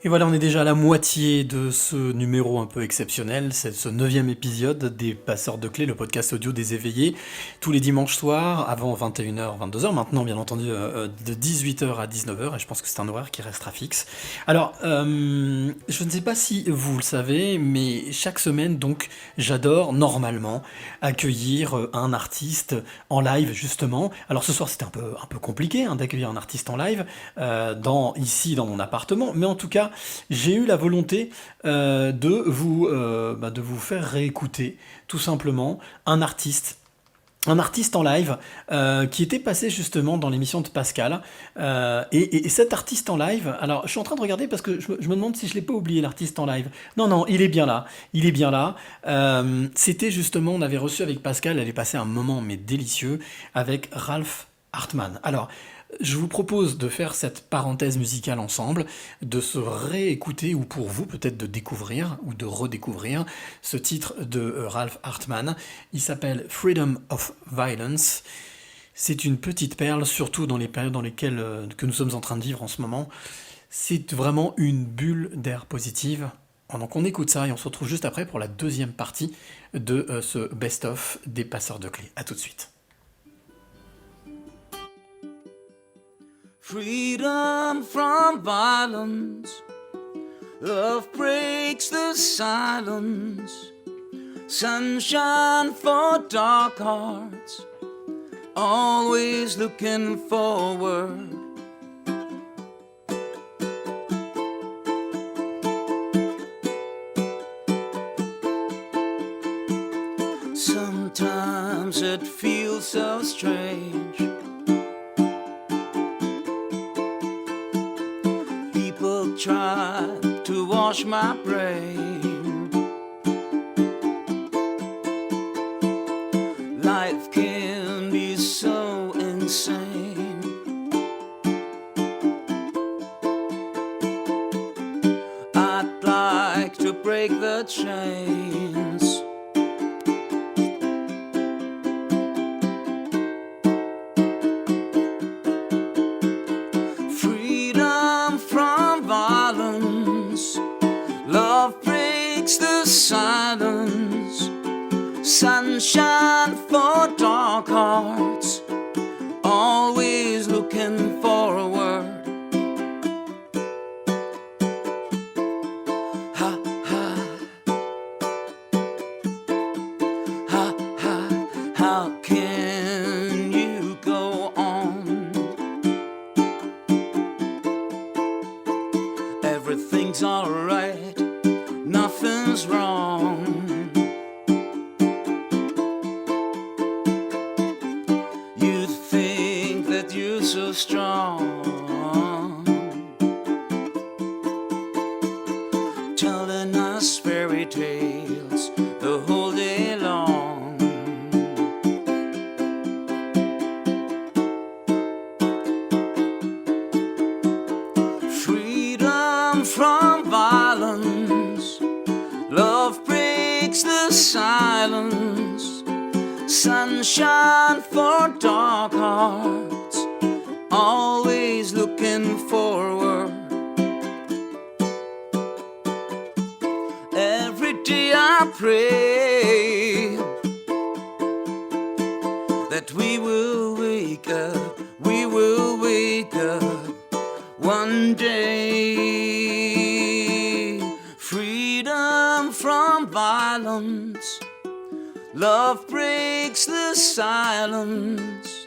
Et voilà, on est déjà à la moitié de ce numéro un peu exceptionnel, c'est ce 9e épisode des Passeurs de Clés, le podcast audio des éveillés, tous les dimanches soirs, avant 21h, 22h, maintenant bien entendu de 18h à 19h, et je pense que c'est un horaire qui restera fixe. Alors, je ne sais pas si vous le savez, mais chaque semaine, donc, j'adore normalement accueillir un artiste en live, justement. Alors ce soir, c'était un peu compliqué d'accueillir un artiste en live, ici dans mon appartement, mais en tout cas, j'ai eu la volonté de vous faire réécouter tout simplement un artiste en live qui était passé justement dans l'émission de Pascal et cet artiste en live, alors je suis en train de regarder parce que je me demande si je l'ai pas oublié, l'artiste en live. Non, il est bien là, c'était justement, on avait reçu avec Pascal, elle avait passé un moment mais délicieux avec Ralph Hartman. Alors je vous propose de faire cette parenthèse musicale ensemble, de se réécouter, ou pour vous peut-être de découvrir ou de redécouvrir ce titre de Ralph Hartman. Il s'appelle Freedom of Violence. C'est une petite perle, surtout dans les périodes dans lesquelles que nous sommes en train de vivre en ce moment. C'est vraiment une bulle d'air positive. Donc on écoute ça et on se retrouve juste après pour la deuxième partie de ce best-of des Passeurs de Clés. A tout de suite. Freedom from violence, love breaks the silence, sunshine for dark hearts, always looking forward. Sometimes it feels so strange, try to wash my brain. Life can be so insane. I'd like to break the chains. Silence, sunshine for dark hearts, always looking forward. Ha ha, ha ha, how can you go on? Everything's alright, nothing's wrong. You think that you're so strong, telling us fairy tales the whole day long. Freedom from violence, love breaks the silence, sunshine for dark hearts, always looking forward. Every day I pray that we will wake up one day. Freedom from violence, love breaks the silence,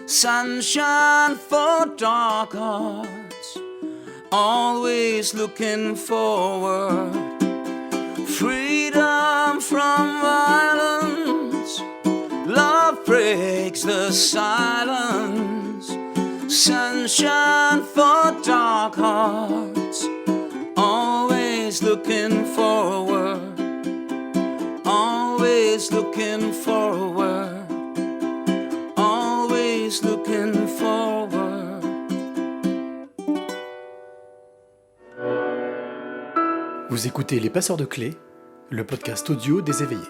sunshine for dark hearts, always looking forward. Freedom from violence, love breaks the silence, sunshine for dark hearts, always looking forward, always looking forward, always looking forward. Vous écoutez Les Passeurs de Clés, le podcast audio des éveillés.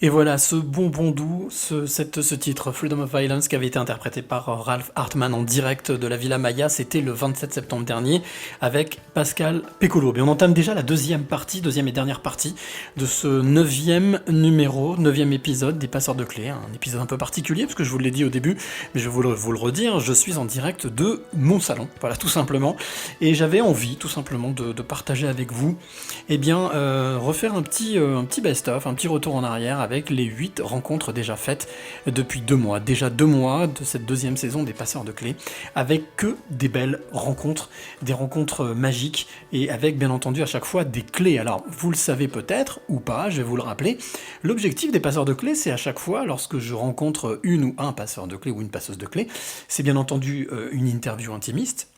Et voilà, ce bonbon doux, ce titre, Freedom of Violence, qui avait été interprété par Ralph Hartman en direct de la Villa Maya, c'était le 27 septembre dernier, avec Pascal Pécolo. Et on entame déjà la deuxième et dernière partie de ce 9e épisode des Passeurs de Clés, un épisode un peu particulier, parce que je vous l'ai dit au début, mais je vais vous le redire, je suis en direct de mon salon, voilà, tout simplement, et j'avais envie, tout simplement, de partager avec vous, refaire un petit best-of, un petit retour en arrière, avec les 8 rencontres déjà faites depuis 2 mois. Déjà 2 mois de cette deuxième saison des Passeurs de Clés, avec que des belles rencontres, des rencontres magiques, et avec bien entendu à chaque fois des clés. Alors vous le savez peut-être, ou pas, je vais vous le rappeler, l'objectif des Passeurs de Clés, c'est à chaque fois, lorsque je rencontre une ou un passeur de clés ou une passeuse de clés, c'est bien entendu une interview intimiste,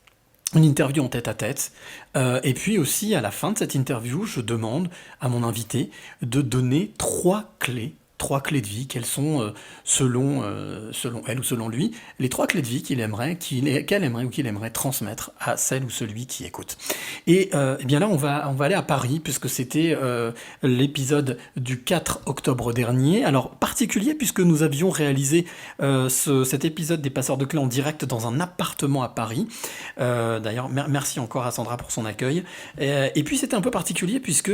une interview en tête-à-tête, et puis aussi à la fin de cette interview, je demande à mon invité de donner 3 clés de vie, quelles sont, selon elle ou selon lui, les 3 clés de vie qu'elle aimerait transmettre à celle ou celui qui écoute. Et bien là, on va aller à Paris, puisque c'était l'épisode du 4 octobre dernier. Alors, particulier, puisque nous avions réalisé cet épisode des Passeurs de Clés en direct dans un appartement à Paris. D'ailleurs, merci encore à Sandra pour son accueil. Et puis, c'était un peu particulier, puisque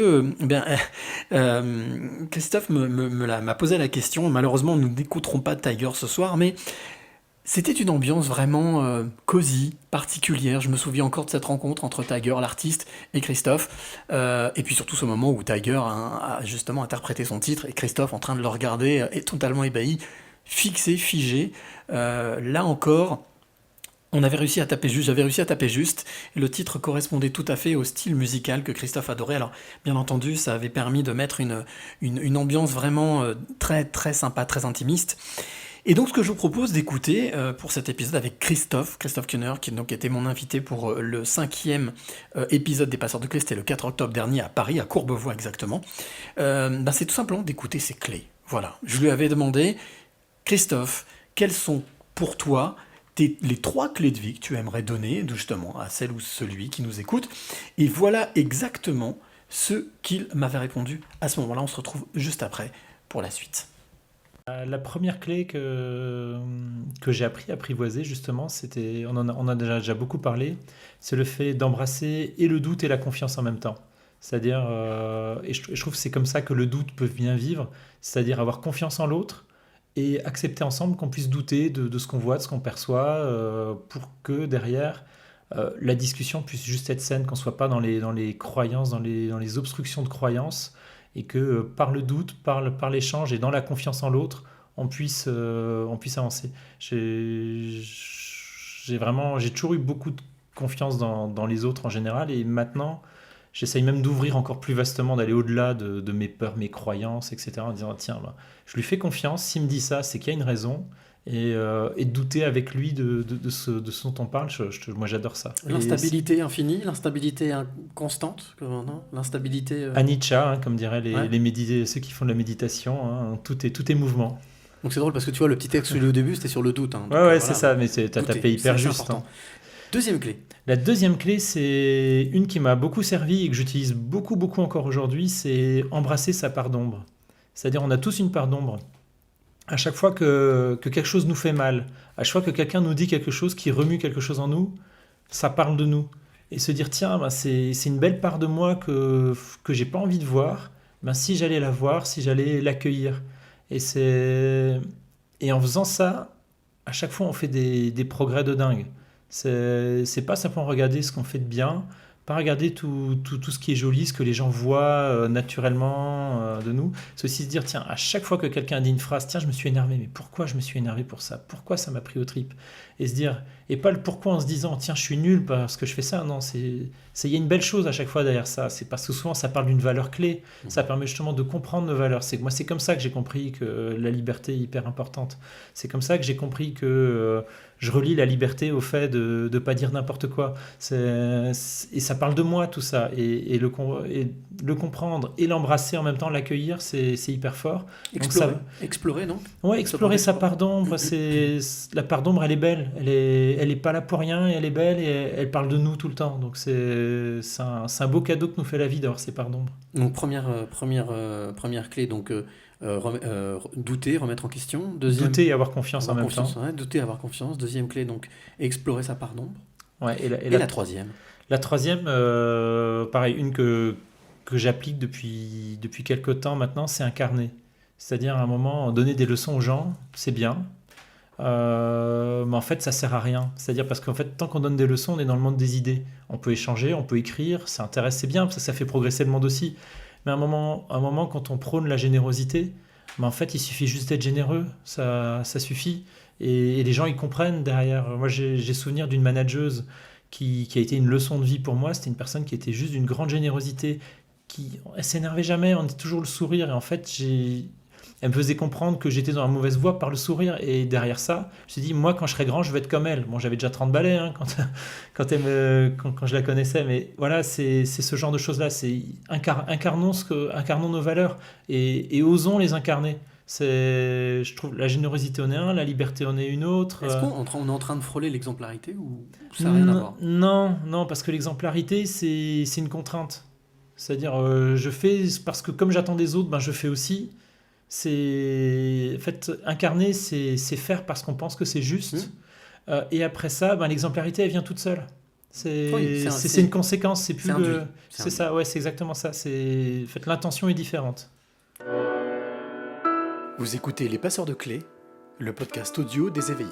Christophe m'a posé la question. Malheureusement, nous n'écouterons pas Tiger ce soir, mais c'était une ambiance vraiment cosy, particulière. Je me souviens encore de cette rencontre entre Tiger, l'artiste, et Christophe. Et puis surtout ce moment où Tiger a justement interprété son titre, et Christophe en train de le regarder, est totalement ébahi, fixé, figé. Là encore, j'avais réussi à taper juste, et le titre correspondait tout à fait au style musical que Christophe adorait. Alors, bien entendu, ça avait permis de mettre une ambiance vraiment très, très sympa, très intimiste. Et donc, ce que je vous propose d'écouter pour cet épisode avec Christophe Kuhner, qui donc était mon invité pour le 5e épisode des Passeurs de Clés, c'était le 4 octobre dernier à Paris, à Courbevoie exactement, c'est tout simplement d'écouter ses clés. Voilà, je lui avais demandé, Christophe, quelles sont pour toi les 3 clés de vie que tu aimerais donner justement à celle ou celui qui nous écoute, et voilà exactement ce qu'il m'avait répondu. À ce moment-là, on se retrouve juste après pour la suite. La première clé que j'ai appris à apprivoiser, justement, c'était, on en a déjà beaucoup parlé, c'est le fait d'embrasser et le doute et la confiance en même temps. C'est-à-dire, et je trouve que c'est comme ça que le doute peut bien vivre, c'est-à-dire avoir confiance en l'autre et accepter ensemble qu'on puisse douter de ce qu'on voit, de ce qu'on perçoit, pour que derrière, la discussion puisse juste être saine, qu'on ne soit pas dans les croyances, dans les obstructions de croyances, et que par le doute, par l'échange et dans la confiance en l'autre, on puisse avancer. J'ai toujours eu beaucoup de confiance dans les autres en général, et maintenant, j'essaye même d'ouvrir encore plus vastement, d'aller au-delà de mes peurs, mes croyances, etc. En disant, tiens, je lui fais confiance, s'il me dit ça, c'est qu'il y a une raison. Et douter avec lui de ce dont on parle, moi j'adore ça. L'instabilité infinie, l'instabilité constante, l'instabilité... Anicca, comme diraient ceux qui font de la méditation, tout est mouvement. Donc c'est drôle parce que tu vois, le petit texte que j'ai lu au début, c'était sur le doute. Ouais, c'est ça, mais t'as tapé hyper juste. Deuxième clé. La deuxième clé, c'est une qui m'a beaucoup servi et que j'utilise beaucoup encore aujourd'hui, c'est embrasser sa part d'ombre. C'est-à-dire, on a tous une part d'ombre. À chaque fois que quelque chose nous fait mal, à chaque fois que quelqu'un nous dit quelque chose qui remue quelque chose en nous, ça parle de nous. Et se dire, tiens, c'est une belle part de moi que j'ai pas envie de voir, si j'allais la voir, si j'allais l'accueillir. Et en faisant ça, à chaque fois, on fait des progrès de dingue. C'est pas simplement regarder ce qu'on fait de bien, pas regarder tout ce qui est joli, ce que les gens voient naturellement de nous. C'est aussi se dire, tiens, à chaque fois que quelqu'un dit une phrase, tiens, je me suis énervé, mais pourquoi je me suis énervé pour ça ? Pourquoi ça m'a pris aux tripes ? Et se dire, et pas le pourquoi en se disant, tiens, je suis nul parce que je fais ça. Non, il y a une belle chose à chaque fois derrière ça. C'est parce que souvent, ça parle d'une valeur clé. Ça permet justement de comprendre nos valeurs. Moi, c'est comme ça que j'ai compris que la liberté est hyper importante. C'est comme ça que j'ai compris que je relie la liberté au fait de ne pas dire n'importe quoi. Et ça ça parle de moi tout ça, et le comprendre et l'embrasser en même temps, l'accueillir, c'est hyper fort. Explorer, non? Ouais, explorer sa part d'ombre. La part d'ombre, elle est belle, elle est pas là pour rien, et elle est belle, et elle parle de nous tout le temps. Donc c'est un beau cadeau que nous fait la vie d'avoir ces parts d'ombre. Donc première clé, donc douter, remettre en question. Deuxième, douter et avoir confiance en même temps. Ouais, douter et avoir confiance. Deuxième clé, donc explorer sa part d'ombre. Ouais, et la troisième. La troisième, pareil, une que j'applique depuis quelques temps maintenant, c'est incarner. C'est-à-dire à un moment, donner des leçons aux gens, c'est bien. Mais en fait, ça sert à rien. C'est-à-dire parce qu'en fait, tant qu'on donne des leçons, on est dans le monde des idées. On peut échanger, on peut écrire, ça intéresse, c'est bien, parce que ça fait progresser le monde aussi. Mais à un moment, quand on prône la générosité, en fait, il suffit juste d'être généreux, ça suffit. Et les gens, ils comprennent derrière. Moi, j'ai souvenir d'une manageuse qui a été une leçon de vie pour moi. C'était une personne qui était juste d'une grande générosité, elle s'énervait jamais, on était toujours le sourire. Et en fait, elle me faisait comprendre que j'étais dans la mauvaise voie par le sourire. Et derrière ça, je me suis dit, moi, quand je serai grand, je vais être comme elle. Bon, j'avais déjà 30 balais quand je la connaissais. Mais voilà, c'est ce genre de choses-là. C'est incarnons nos valeurs et osons les incarner. Je trouve la générosité en est un, la liberté en est une autre. Est-ce qu'on est en train de frôler l'exemplarité ou ça n'a rien à voir? Non, parce que l'exemplarité, c'est une contrainte. C'est-à-dire, je fais parce que comme j'attends des autres, je fais aussi. En fait, incarner, c'est faire parce qu'on pense que c'est juste. Et après ça, l'exemplarité, elle vient toute seule. C'est une conséquence, c'est plus c'est ça, ouais, c'est exactement ça. En fait, l'intention est différente. Vous écoutez Les Passeurs de Clés, le podcast audio des éveillés.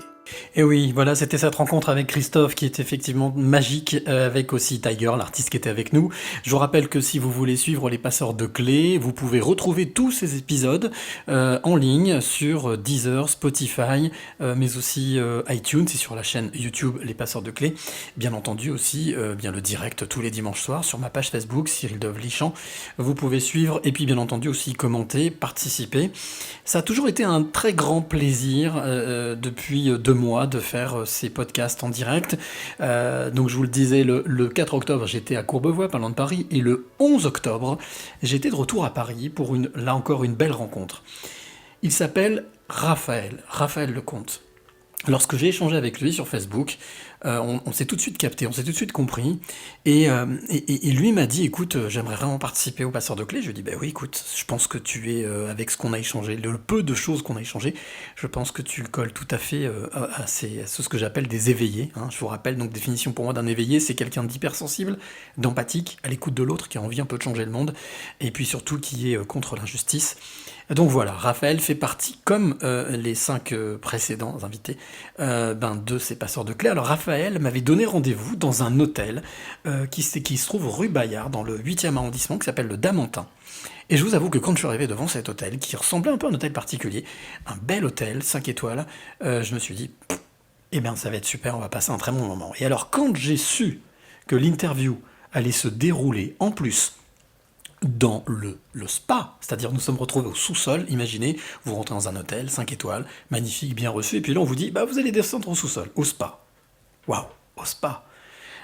Et oui, voilà, c'était cette rencontre avec Christophe qui est effectivement magique, avec aussi Tiger, l'artiste qui était avec nous. Je vous rappelle que si vous voulez suivre les passeurs de clés, vous pouvez retrouver tous ces épisodes en ligne sur Deezer, Spotify, mais aussi iTunes et sur la chaîne YouTube Les Passeurs de Clés. Bien entendu aussi, bien le direct tous les dimanches soirs sur ma page Facebook, Cyril Dove-Lichamp. Vous pouvez suivre et puis bien entendu aussi commenter, participer. Ça a toujours été un très grand plaisir depuis 2 mois de faire ces podcasts en direct. Donc je vous le disais, le 4 octobre, j'étais à Courbevoie, pas loin de Paris, et le 11 octobre, j'étais de retour à Paris pour là encore une belle rencontre. Il s'appelle Raphaël Lecomte. Lorsque j'ai échangé avec lui sur Facebook, on s'est tout de suite capté, on s'est tout de suite compris, et lui m'a dit, écoute, j'aimerais vraiment participer au Passeur de Clés. Je lui ai dit, oui, écoute, je pense que tu es, avec ce qu'on a échangé, le peu de choses qu'on a échangé, je pense que tu le colles tout à fait à ce que j'appelle des éveillés. Je vous rappelle, donc, définition pour moi d'un éveillé, c'est quelqu'un d'hypersensible, d'empathique, à l'écoute de l'autre, qui a envie un peu de changer le monde, et puis surtout qui est contre l'injustice. Donc voilà, Raphaël fait partie, comme les 5 précédents invités, de ces Passeurs de Clés. Alors Raphaël m'avait donné rendez-vous dans un hôtel qui se trouve rue Bayard, dans le 8e arrondissement, qui s'appelle le Damantin. Et je vous avoue que quand je suis arrivé devant cet hôtel, qui ressemblait un peu à un hôtel particulier, un bel hôtel, 5 étoiles, je me suis dit, ça va être super, on va passer un très bon moment. Et alors quand j'ai su que l'interview allait se dérouler, en plus, dans le spa, c'est-à-dire nous sommes retrouvés au sous-sol, imaginez, vous rentrez dans un hôtel, 5 étoiles, magnifique, bien reçu, et puis là on vous dit, vous allez descendre au sous-sol, au spa. Waouh, au spa.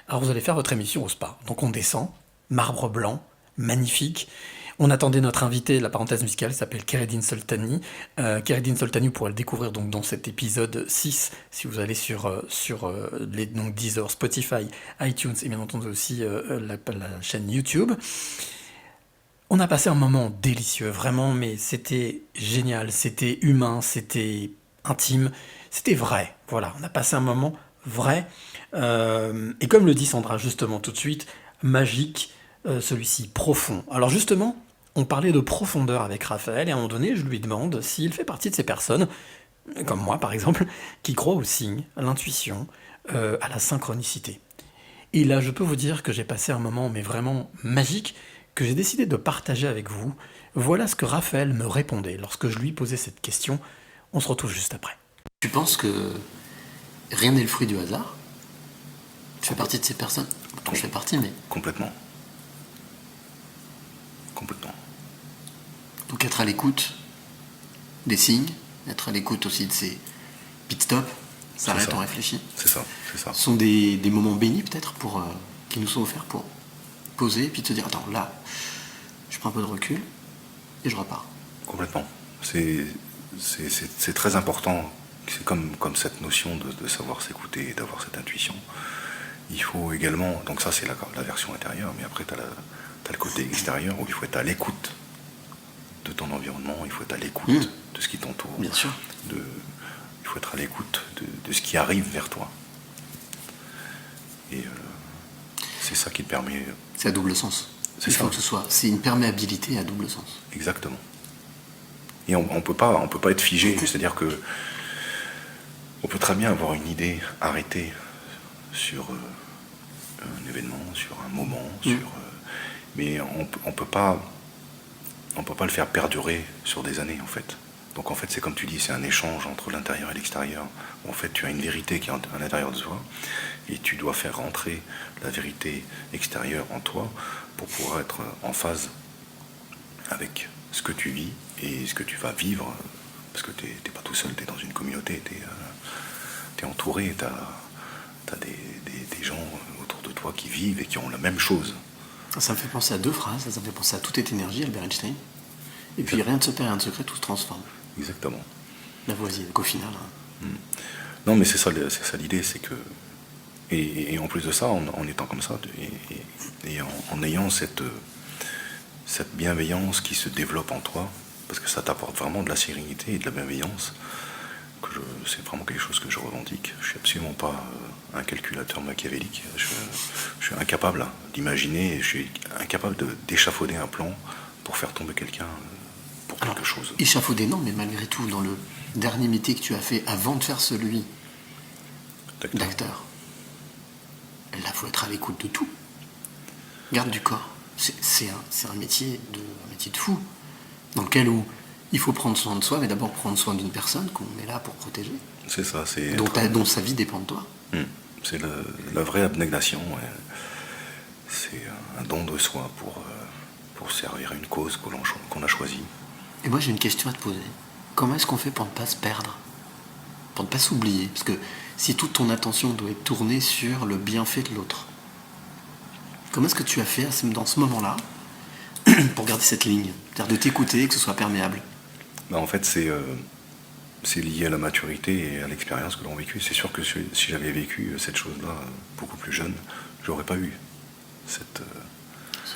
Alors vous allez faire votre émission au spa. Donc on descend, marbre blanc, magnifique. On attendait notre invité, la parenthèse musicale s'appelle Keredin Soltani. Keredin Soltani, vous pourrez le découvrir donc dans cet épisode 6, si vous allez sur les Deezer, Spotify, iTunes, et bien entendu aussi la chaîne YouTube. On a passé un moment délicieux, vraiment, mais c'était génial, c'était humain, c'était intime, c'était vrai. Voilà, on a passé un moment vrai. Et comme le dit Sandra justement tout de suite, magique, celui-ci profond. Alors justement, on parlait de profondeur avec Raphaël, et à un moment donné, je lui demande s'il fait partie de ces personnes, comme moi par exemple, qui croient aux signes, à l'intuition, à la synchronicité. Et là, je peux vous dire que j'ai passé un moment, mais vraiment magique, que j'ai décidé de partager avec vous. Voilà ce que Raphaël me répondait lorsque je lui posais cette question. On se retrouve juste après. Tu penses que rien n'est le fruit du hasard? Tu fais partie de ces personnes? Dont je fais partie, mais... Complètement. Donc être à l'écoute des signes, être à l'écoute aussi de ces pit stops, s'arrête, on réfléchit. C'est ça. Ce sont des moments bénis peut-être qui nous sont offerts pour poser, et puis de se dire, attends, là, je prends un peu de recul, et je repars. Complètement. C'est très important. C'est comme cette notion de savoir s'écouter et d'avoir cette intuition. Il faut également, donc ça c'est la version intérieure, mais après tu as le côté extérieur où il faut être à l'écoute de ton environnement, il faut être à l'écoute de ce qui t'entoure. Bien sûr. Il faut être à l'écoute de ce qui arrive vers toi. Et c'est ça qui te permet... C'est à double sens. Il faut que ce soit... C'est une perméabilité à double sens. Exactement. Et on peut pas être figé, c'est-à-dire que on peut très bien avoir une idée arrêtée sur un événement, sur un moment, mais on peut pas le faire perdurer sur des années en fait. Donc en fait c'est comme tu dis, c'est un échange entre l'intérieur et l'extérieur. En fait tu as une vérité qui est à l'intérieur de toi et tu dois faire rentrer la vérité extérieure en toi pour pouvoir être en phase avec ce que tu vis et ce que tu vas vivre, parce que t'es pas tout seul, t'es dans une communauté, t'es entouré, t'as des gens autour de toi qui vivent et qui ont la même chose. Ça me fait penser à deux phrases, ça me fait penser à tout est énergie, Albert Einstein, et puis rien ne se perd, rien ne se crée, tout se transforme. Exactement. La voisine, qu'au final... Non mais c'est ça l'idée, c'est que... Et en plus de ça, en étant comme ça, et en ayant cette bienveillance qui se développe en toi, parce que ça t'apporte vraiment de la sérénité et de la bienveillance, c'est vraiment quelque chose que je revendique. Je suis absolument pas un calculateur machiavélique. Je suis incapable d'imaginer, je suis incapable d'échafauder un plan pour faire tomber quelqu'un pour quelque chose. Échafauder, non, mais malgré tout, dans le dernier métier que tu as fait avant de faire celui d'acteur, là, il faut être à l'écoute de tout. Garde du corps. C'est un métier de fou, dans lequel il faut prendre soin de soi, mais d'abord prendre soin d'une personne qu'on est là pour protéger. C'est ça, c'est... dont sa vie dépend de toi. C'est la vraie abnégation. C'est un don de soi pour servir à une cause qu'on a choisie. Et moi j'ai une question à te poser. Comment est-ce qu'on fait pour ne pas se perdre? Pour ne pas s'oublier? Parce que si toute ton attention doit être tournée sur le bienfait de l'autre, comment est-ce que tu as fait dans ce moment-là pour garder cette ligne? C'est-à-dire de t'écouter, que ce soit perméable. En fait, c'est lié à la maturité et à l'expérience que l'on a vécue. C'est sûr que si j'avais vécu cette chose-là beaucoup plus jeune, j'aurais pas eu ce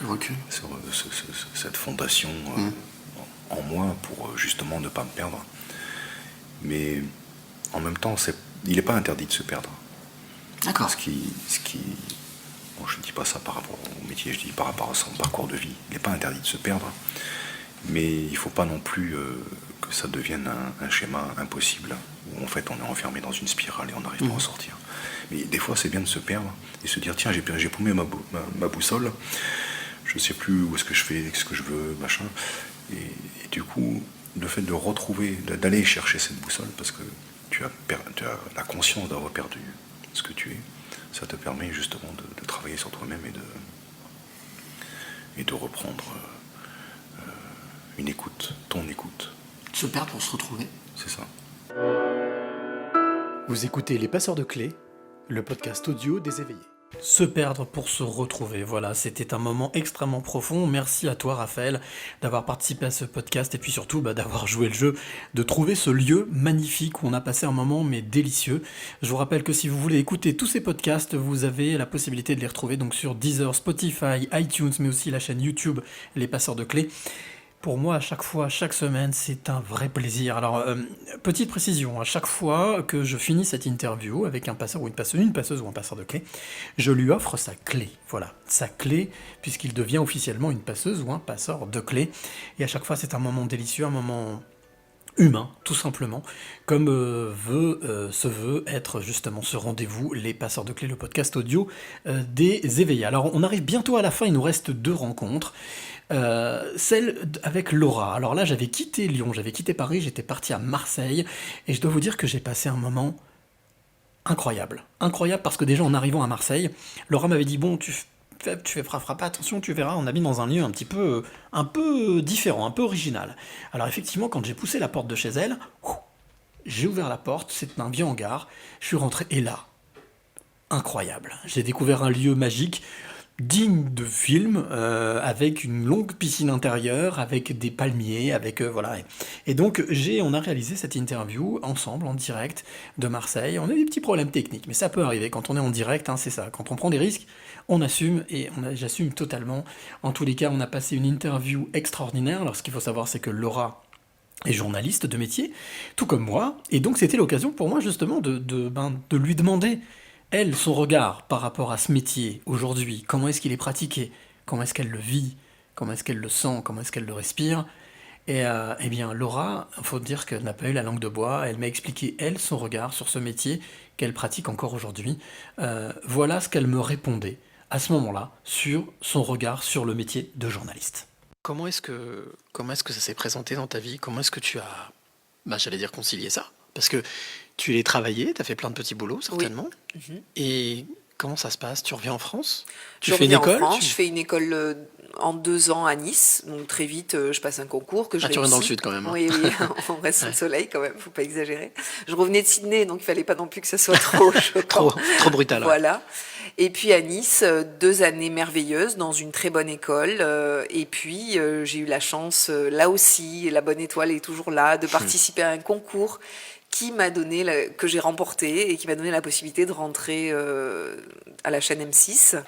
recul, cette fondation en moi pour justement ne pas me perdre. Mais en même temps, il n'est pas interdit de se perdre. D'accord. Bon, je ne dis pas ça par rapport au métier, je dis par rapport à son parcours de vie. Il n'est pas interdit de se perdre, mais il ne faut pas non plus que ça devienne un schéma impossible, où en fait on est enfermé dans une spirale et on n'arrive pas à en sortir. Mais des fois c'est bien de se perdre et se dire tiens, j'ai paumé ma boussole, je ne sais plus où est-ce que je fais, ce que je veux, machin. Et du coup, le fait de retrouver, d'aller chercher cette boussole, parce que tu as la conscience d'avoir perdu ce que tu es, ça te permet justement de travailler sur toi-même et de reprendre une écoute, ton écoute. Se perdre pour se retrouver. C'est ça. Vous écoutez Les Passeurs de Clés, le podcast audio des éveillés. Se perdre pour se retrouver, voilà, c'était un moment extrêmement profond. Merci à toi Raphaël d'avoir participé à ce podcast et puis surtout d'avoir joué le jeu, de trouver ce lieu magnifique où on a passé un moment mais délicieux. Je vous rappelle que si vous voulez écouter tous ces podcasts, vous avez la possibilité de les retrouver donc sur Deezer, Spotify, iTunes, mais aussi la chaîne YouTube Les Passeurs de Clés. Pour moi, à chaque fois, chaque semaine, c'est un vrai plaisir. Alors, petite précision, à chaque fois que je finis cette interview avec un passeur ou une passeuse ou un passeur de clés, je lui offre sa clé. Voilà, sa clé, puisqu'il devient officiellement une passeuse ou un passeur de clés. Et à chaque fois, c'est un moment délicieux, un moment humain, tout simplement, comme se veut être justement ce rendez-vous, Les Passeurs de Clés, le podcast audio des éveillés. Alors, on arrive bientôt à la fin, il nous reste 2 rencontres. Celle avec Laura. Alors là, j'avais quitté Lyon, j'avais quitté Paris, j'étais parti à Marseille, et je dois vous dire que j'ai passé un moment incroyable. Incroyable parce que déjà en arrivant à Marseille, Laura m'avait dit, bon, tu feras pas attention, tu verras, on habite dans un lieu un peu différent, un peu original. Alors effectivement, quand j'ai poussé la porte de chez elle, j'ai ouvert la porte, c'est un vieux hangar, je suis rentré, et là, incroyable. J'ai découvert un lieu magique, digne de film, avec une longue piscine intérieure, avec des palmiers, avec voilà. Et donc on a réalisé cette interview ensemble en direct de Marseille. On a eu des petits problèmes techniques, mais ça peut arriver quand on est en direct, hein, c'est ça. Quand on prend des risques, on assume et j'assume totalement. En tous les cas, on a passé une interview extraordinaire. Alors ce qu'il faut savoir, c'est que Laura est journaliste de métier, tout comme moi, et donc c'était l'occasion pour moi justement de lui demander, elle, son regard par rapport à ce métier aujourd'hui, comment est-ce qu'il est pratiqué, comment est-ce qu'elle le vit, comment est-ce qu'elle le sent, comment est-ce qu'elle le respire. Et eh bien Laura, il faut dire qu'elle n'a pas eu la langue de bois, elle m'a expliqué, elle, son regard sur ce métier qu'elle pratique encore aujourd'hui. Voilà ce qu'elle me répondait à ce moment-là sur son regard sur le métier de journaliste. Comment est-ce que ça s'est présenté dans ta vie? Comment est-ce que tu as, j'allais dire, concilié ça? Parce que tu l'as travaillé, tu as fait plein de petits boulots, certainement. Oui. Et comment ça se passe? Tu reviens en France? Je reviens en France, je fais une école en 2 ans à Nice. Donc très vite, je passe un concours que je réussis. Tu reviens dans le sud quand même. Hein. Oui, on reste sous le soleil quand même, faut pas exagérer. Je revenais de Sydney, donc il fallait pas non plus que ça soit trop choquant. trop brutal. Voilà. Ouais. Et puis à Nice, 2 années merveilleuses dans une très bonne école. Et puis j'ai eu la chance, là aussi, la bonne étoile est toujours là, de participer à un concours qui m'a donné, que j'ai remporté et qui m'a donné la possibilité de rentrer à la chaîne M6,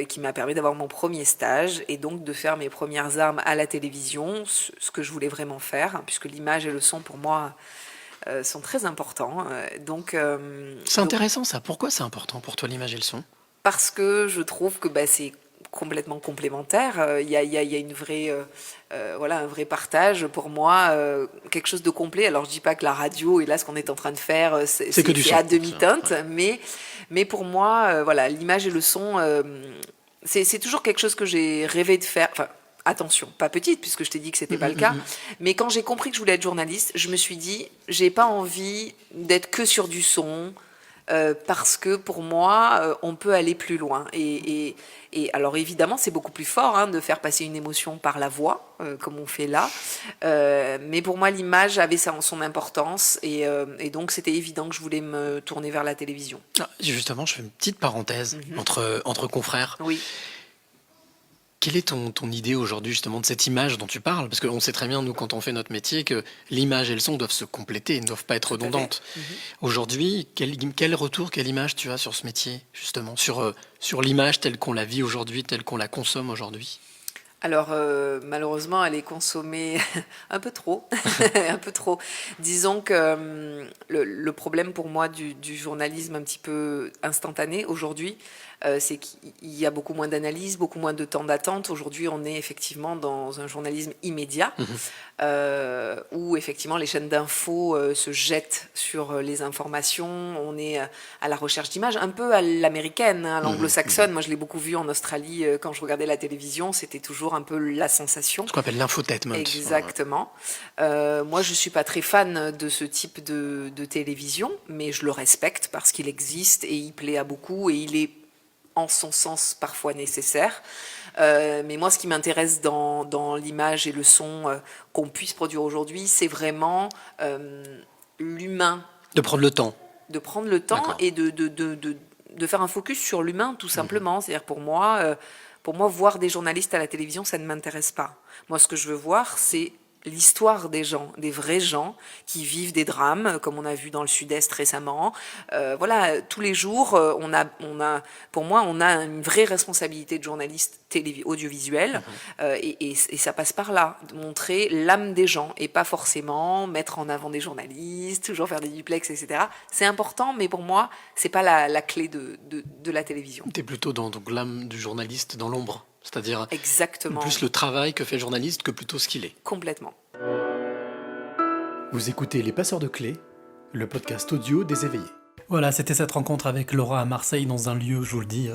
qui m'a permis d'avoir mon premier stage et donc de faire mes premières armes à la télévision, ce que je voulais vraiment faire, puisque l'image et le son pour moi sont très importants. C'est intéressant ça. Pourquoi c'est important pour toi l'image et le son? Parce que je trouve que c'est complètement complémentaire. Il y a une vraie, un vrai partage pour moi, quelque chose de complet. Alors je dis pas que la radio et là ce qu'on est en train de faire, c'est à demi-teinte, mais pour moi, l'image et le son, c'est toujours quelque chose que j'ai rêvé de faire. Enfin, attention, pas petite, puisque je t'ai dit que c'était pas le cas. Mais quand j'ai compris que je voulais être journaliste, je me suis dit, j'ai pas envie d'être que sur du son, parce que pour moi, on peut aller plus loin. Et alors évidemment, c'est beaucoup plus fort de faire passer une émotion par la voix, comme on fait là. Mais pour moi, l'image avait son importance, et donc c'était évident que je voulais me tourner vers la télévision. Ah, justement, je fais une petite parenthèse entre confrères. Oui. Quelle est ton idée aujourd'hui justement de cette image dont tu parles? Parce qu'on sait très bien, nous, quand on fait notre métier, que l'image et le son doivent se compléter, ne doivent pas être redondantes. Aujourd'hui, quel retour, quelle image tu as sur ce métier, justement, sur l'image telle qu'on la vit aujourd'hui, telle qu'on la consomme aujourd'hui? Alors, malheureusement, elle est consommée un peu trop. Un peu trop. Disons que le problème pour moi du journalisme un petit peu instantané aujourd'hui, c'est qu'il y a beaucoup moins d'analyse, beaucoup moins de temps d'attente. Aujourd'hui, on est effectivement dans un journalisme immédiat, où effectivement les chaînes d'infos se jettent sur les informations. On est à la recherche d'images, un peu à l'américaine, à l'anglo-saxonne. Moi, je l'ai beaucoup vu en Australie quand je regardais la télévision. C'était toujours un peu la sensation. Ce qu'on appelle l'infotainment. Exactement. Moi, je suis pas très fan de ce type de télévision, mais je le respecte parce qu'il existe et il plaît à beaucoup et il est en son sens parfois nécessaire. Mais moi, ce qui m'intéresse dans l'image et le son qu'on puisse produire aujourd'hui, c'est vraiment l'humain. De prendre le temps. De prendre le temps et de faire un focus sur l'humain, tout simplement. C'est-à-dire pour moi, voir des journalistes à la télévision, ça ne m'intéresse pas. Moi, ce que je veux voir, c'est l'histoire des gens, des vrais gens qui vivent des drames, comme on a vu dans le Sud-Est récemment. Tous les jours, pour moi, on a une vraie responsabilité de journaliste audiovisuel, et ça passe par là, de montrer l'âme des gens, et pas forcément mettre en avant des journalistes, toujours faire des duplex, etc. C'est important, mais pour moi, c'est pas la clé de la télévision. T'es plutôt dans l'âme du journaliste dans l'ombre. C'est-à-dire exactement plus le travail que fait le journaliste que plutôt ce qu'il est. Complètement. Vous écoutez Les Passeurs de Clés, le podcast audio des éveillés. Voilà, c'était cette rencontre avec Laura à Marseille dans un lieu, je vous le dis,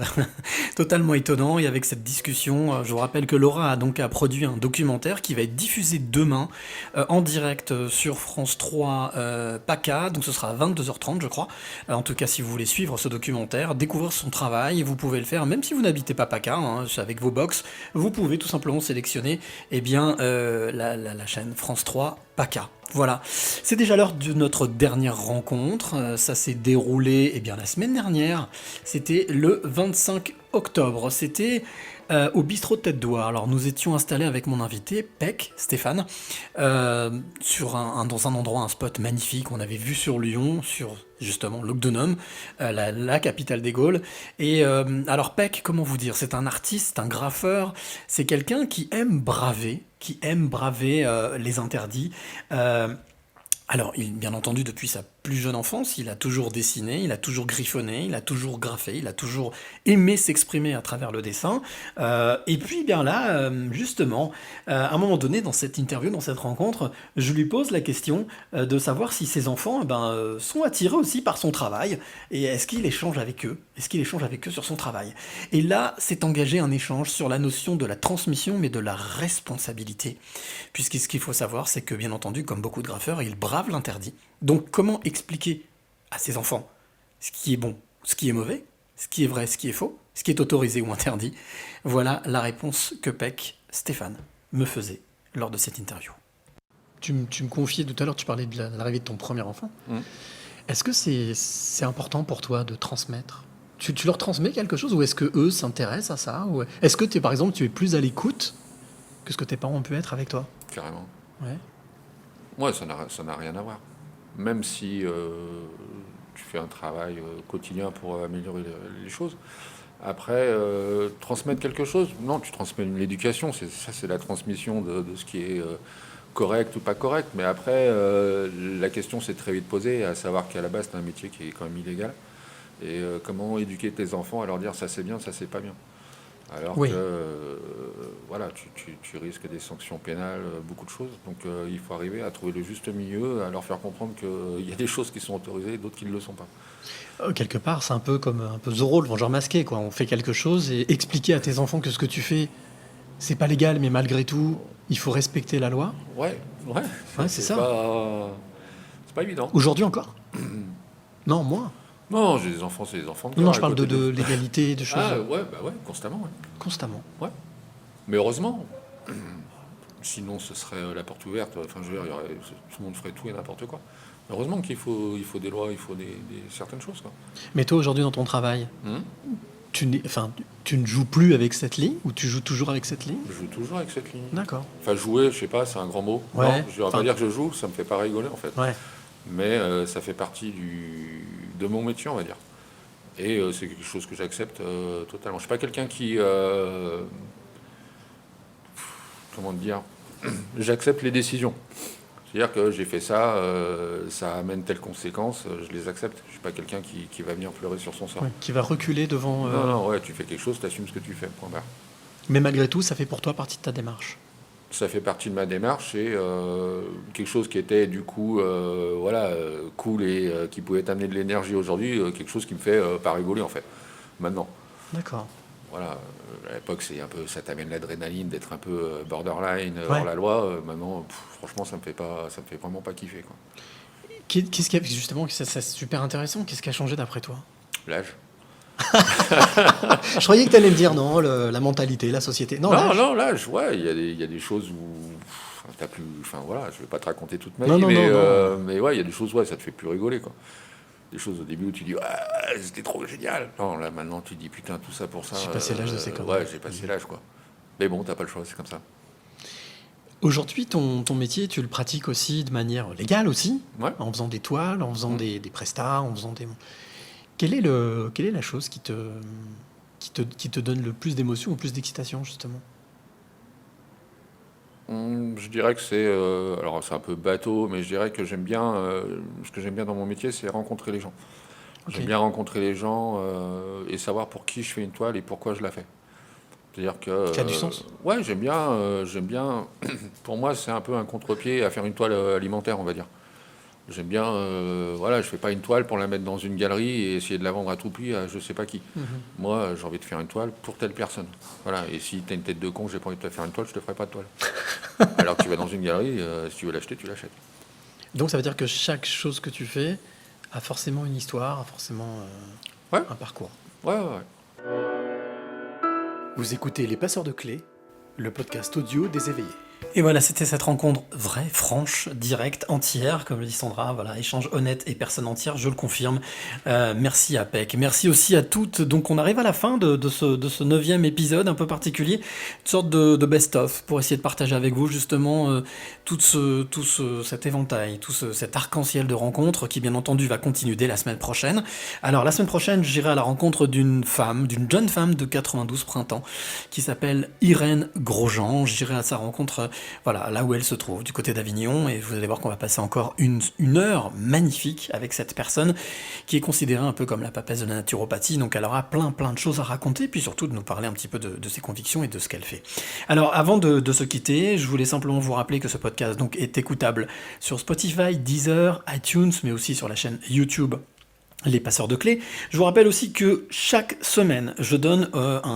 totalement étonnant. Et avec cette discussion, je vous rappelle que Laura a produit un documentaire qui va être diffusé demain en direct sur France 3 PACA. Donc ce sera à 22h30, je crois. En tout cas, si vous voulez suivre ce documentaire, découvrir son travail, vous pouvez le faire, même si vous n'habitez pas PACA, avec vos box, vous pouvez tout simplement sélectionner la chaîne France 3 PACA. Voilà, c'est déjà l'heure de notre dernière rencontre. Ça s'est déroulé la semaine dernière. C'était le 25 octobre. C'était au bistrot de Tête d'Oie. Alors nous étions installés avec mon invité, Peck, Stéphane, dans un endroit, un spot magnifique. On avait vu sur Lyon, sur justement l'Ogdonome, la capitale des Gaules. Et alors Peck, comment vous dire, c'est un artiste, un graffeur, c'est quelqu'un qui aime braver les interdits. Alors, bien entendu, depuis sa plus jeune enfance, il a toujours dessiné, il a toujours griffonné, il a toujours graffé, il a toujours aimé s'exprimer à travers le dessin. Et puis, bien là, justement, à un moment donné, dans cette interview, dans cette rencontre, je lui pose la question de savoir si ses enfants sont attirés aussi par son travail, et est-ce qu'il échange avec eux sur son travail. Et là, s'est engagé un échange sur la notion de la transmission, mais de la responsabilité. Puisque ce qu'il faut savoir, c'est que, bien entendu, comme beaucoup de graffeurs, ils bravent l'interdit. Donc comment expliquer à ses enfants ce qui est bon, ce qui est mauvais, ce qui est vrai, ce qui est faux, ce qui est autorisé ou interdit? Voilà la réponse que Peck, Stéphane, me faisait lors de cette interview. Tu me confiais tout à l'heure, tu parlais de l'arrivée de ton premier enfant. Est-ce que c'est important pour toi de transmettre? Tu leur transmets quelque chose, ou est-ce que eux s'intéressent à ça, ou est-ce que par exemple tu es plus à l'écoute que ce que tes parents ont pu être avec toi? Carrément. Ouais. Ouais, ça n'a rien à voir. Même si tu fais un travail quotidien pour améliorer les choses. Après, transmettre quelque chose, non, tu transmets l'éducation, c'est la transmission de ce qui est correct ou pas correct. Mais après, la question s'est très vite posée, à savoir qu'à la base, c'est un métier qui est quand même illégal. Et comment éduquer tes enfants à leur dire ça c'est bien, ça c'est pas bien. Alors oui. que voilà, tu risques des sanctions pénales, beaucoup de choses. Donc il faut arriver à trouver le juste milieu, à leur faire comprendre qu'il y a des choses qui sont autorisées et d'autres qui ne le sont pas. Quelque part, c'est un peu comme Zorro, le vengeur masqué, quoi. On fait quelque chose et expliquer à tes enfants que ce que tu fais, c'est pas légal, mais malgré tout, il faut respecter la loi. Ouais, c'est ça. C'est pas évident. Aujourd'hui encore? Non, moins. Non, j'ai des enfants, c'est des enfants de cœur. Non, je parle de l'égalité, de choses. Ah ouais, constamment. Ouais. Constamment. Ouais. Mais heureusement. Sinon, ce serait la porte ouverte. Enfin, je veux dire, tout le monde ferait tout et n'importe quoi. Heureusement qu'il faut des lois, il faut certaines choses, quoi. Mais toi, aujourd'hui, dans ton travail, tu ne joues plus avec cette ligne, ou tu joues toujours avec cette ligne? Je joue toujours avec cette ligne. D'accord. Enfin, jouer, je sais pas, c'est un grand mot. Ouais. Non, je ne devrais pas dire que je joue, ça me fait pas rigoler, en fait. Ouais. Mais ça fait partie de mon métier, on va dire. Et c'est quelque chose que j'accepte totalement. Je suis pas quelqu'un qui... comment dire? J'accepte les décisions. C'est-à-dire que j'ai fait ça, ça amène telle conséquence, je les accepte. Je suis pas quelqu'un qui va venir pleurer sur son sort. Ouais, qui va reculer devant... Non, ouais, tu fais quelque chose, tu assumes ce que tu fais, point barre. Mais malgré tout, ça fait pour toi partie de ta démarche? Ça fait partie de ma démarche, et quelque chose qui était du coup cool et qui pouvait t'amener de l'énergie aujourd'hui, quelque chose qui me fait pas rigoler en fait, maintenant. D'accord. Voilà, à l'époque c'est un peu, ça t'amène l'adrénaline d'être un peu borderline hors la loi. Maintenant, franchement, ça me fait vraiment pas kiffer, quoi. Qu'est-ce qui a, justement, c'est super intéressant. Qu'est-ce qui a changé d'après toi? L'âge. Je croyais que tu allais me dire non, la mentalité, la société. Non, l'âge, ouais, il y a des choses où t'as plus, enfin voilà, je vais pas te raconter toute ma vie, mais ouais, il y a des choses, ouais, ça te fait plus rigoler, quoi. Des choses au début où tu dis c'était trop génial. Non, là maintenant tu dis putain, tout ça pour ça. J'ai passé l'âge de ces conneries. Ouais, j'ai passé l'âge, quoi. Mais bon, t'as pas le choix, c'est comme ça. Aujourd'hui, ton métier, tu le pratiques aussi de manière légale aussi, en faisant des toiles, en faisant des prestats, en faisant des... Quelle est la chose qui te donne le plus d'émotion ou plus d'excitation, justement? Je dirais que c'est... alors, c'est un peu bateau, mais je dirais que j'aime bien... ce que j'aime bien dans mon métier, c'est rencontrer les gens. Okay. J'aime bien rencontrer les gens et savoir pour qui je fais une toile et pourquoi je la fais. C'est-à-dire que... Ça a du sens. Ouais, j'aime bien... Pour moi, c'est un peu un contre-pied à faire une toile alimentaire, on va dire. J'aime bien, je fais pas une toile pour la mettre dans une galerie et essayer de la vendre à tout prix à je sais pas qui. Moi, j'ai envie de faire une toile pour telle personne. Voilà. Et si tu as une tête de con, j'ai pas envie de te faire une toile, je te ferai pas de toile. Alors que tu vas dans une galerie, si tu veux l'acheter, tu l'achètes. Donc ça veut dire que chaque chose que tu fais a forcément une histoire, a forcément un parcours. Ouais. Vous écoutez Les Passeurs de Clés, le podcast audio des éveillés. Et voilà, c'était cette rencontre vraie, franche, directe, entière, comme le dit Sandra, voilà, échange honnête et personne entière, je le confirme. Merci à Peck, merci aussi à toutes. Donc on arrive à la fin de ce 9e épisode un peu particulier, une sorte de best-of pour essayer de partager avec vous justement cet éventail, cet arc-en-ciel de rencontres qui bien entendu va continuer dès la semaine prochaine. Alors la semaine prochaine, j'irai à la rencontre d'une jeune femme de 92 printemps qui s'appelle Irène Grosjean. J'irai à sa rencontre voilà, là où elle se trouve, du côté d'Avignon, et vous allez voir qu'on va passer encore une heure magnifique avec cette personne qui est considérée un peu comme la papesse de la naturopathie, donc elle aura plein de choses à raconter, puis surtout de nous parler un petit peu de ses convictions et de ce qu'elle fait. Alors avant de se quitter, je voulais simplement vous rappeler que ce podcast donc, est écoutable sur Spotify, Deezer, iTunes, mais aussi sur la chaîne YouTube Les Passeurs de Clés. Je vous rappelle aussi que chaque semaine, je donne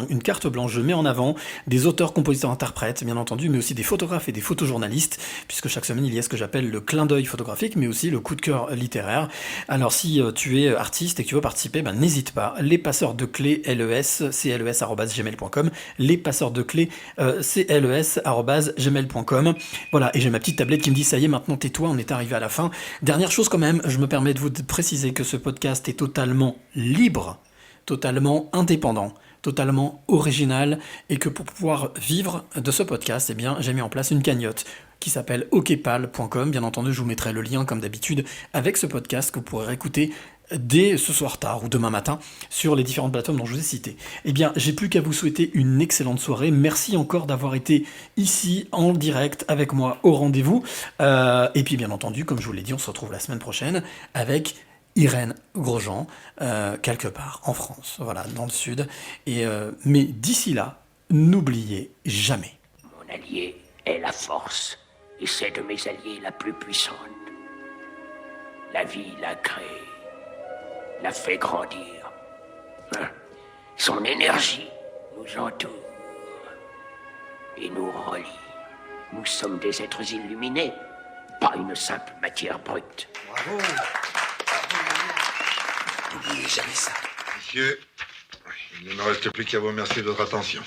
une carte blanche, je mets en avant des auteurs, compositeurs, interprètes, bien entendu, mais aussi des photographes et des photojournalistes, puisque chaque semaine, il y a ce que j'appelle le clin d'œil photographique, mais aussi le coup de cœur littéraire. Alors si tu es artiste et que tu veux participer, n'hésite pas. Les Passeurs de Clés, cles@gmail.com, les Passeurs de Clés, cles@gmail.com. Voilà, et j'ai ma petite tablette qui me dit, ça y est, maintenant tais-toi, on est arrivé à la fin. Dernière chose quand même, je me permets de vous préciser que ce podcast est totalement libre, totalement indépendant, totalement original, et que pour pouvoir vivre de ce podcast, eh bien, j'ai mis en place une cagnotte qui s'appelle okpal.com. Bien entendu, je vous mettrai le lien, comme d'habitude, avec ce podcast que vous pourrez écouter dès ce soir tard ou demain matin sur les différentes plateformes dont je vous ai citées. Eh bien, j'ai plus qu'à vous souhaiter une excellente soirée. Merci encore d'avoir été ici en direct avec moi au rendez-vous. Et puis, bien entendu, comme je vous l'ai dit, on se retrouve la semaine prochaine avec Irène Grosjean, quelque part en France, voilà, dans le sud. Mais d'ici là, n'oubliez jamais. Mon allié est la force, et c'est de mes alliés la plus puissante. La vie l'a créée, l'a fait grandir. Son énergie nous entoure et nous relie. Nous sommes des êtres illuminés, pas une simple matière brute. Bravo. N'oubliez jamais ça. Messieurs, il ne me reste plus qu'à vous remercier de votre attention.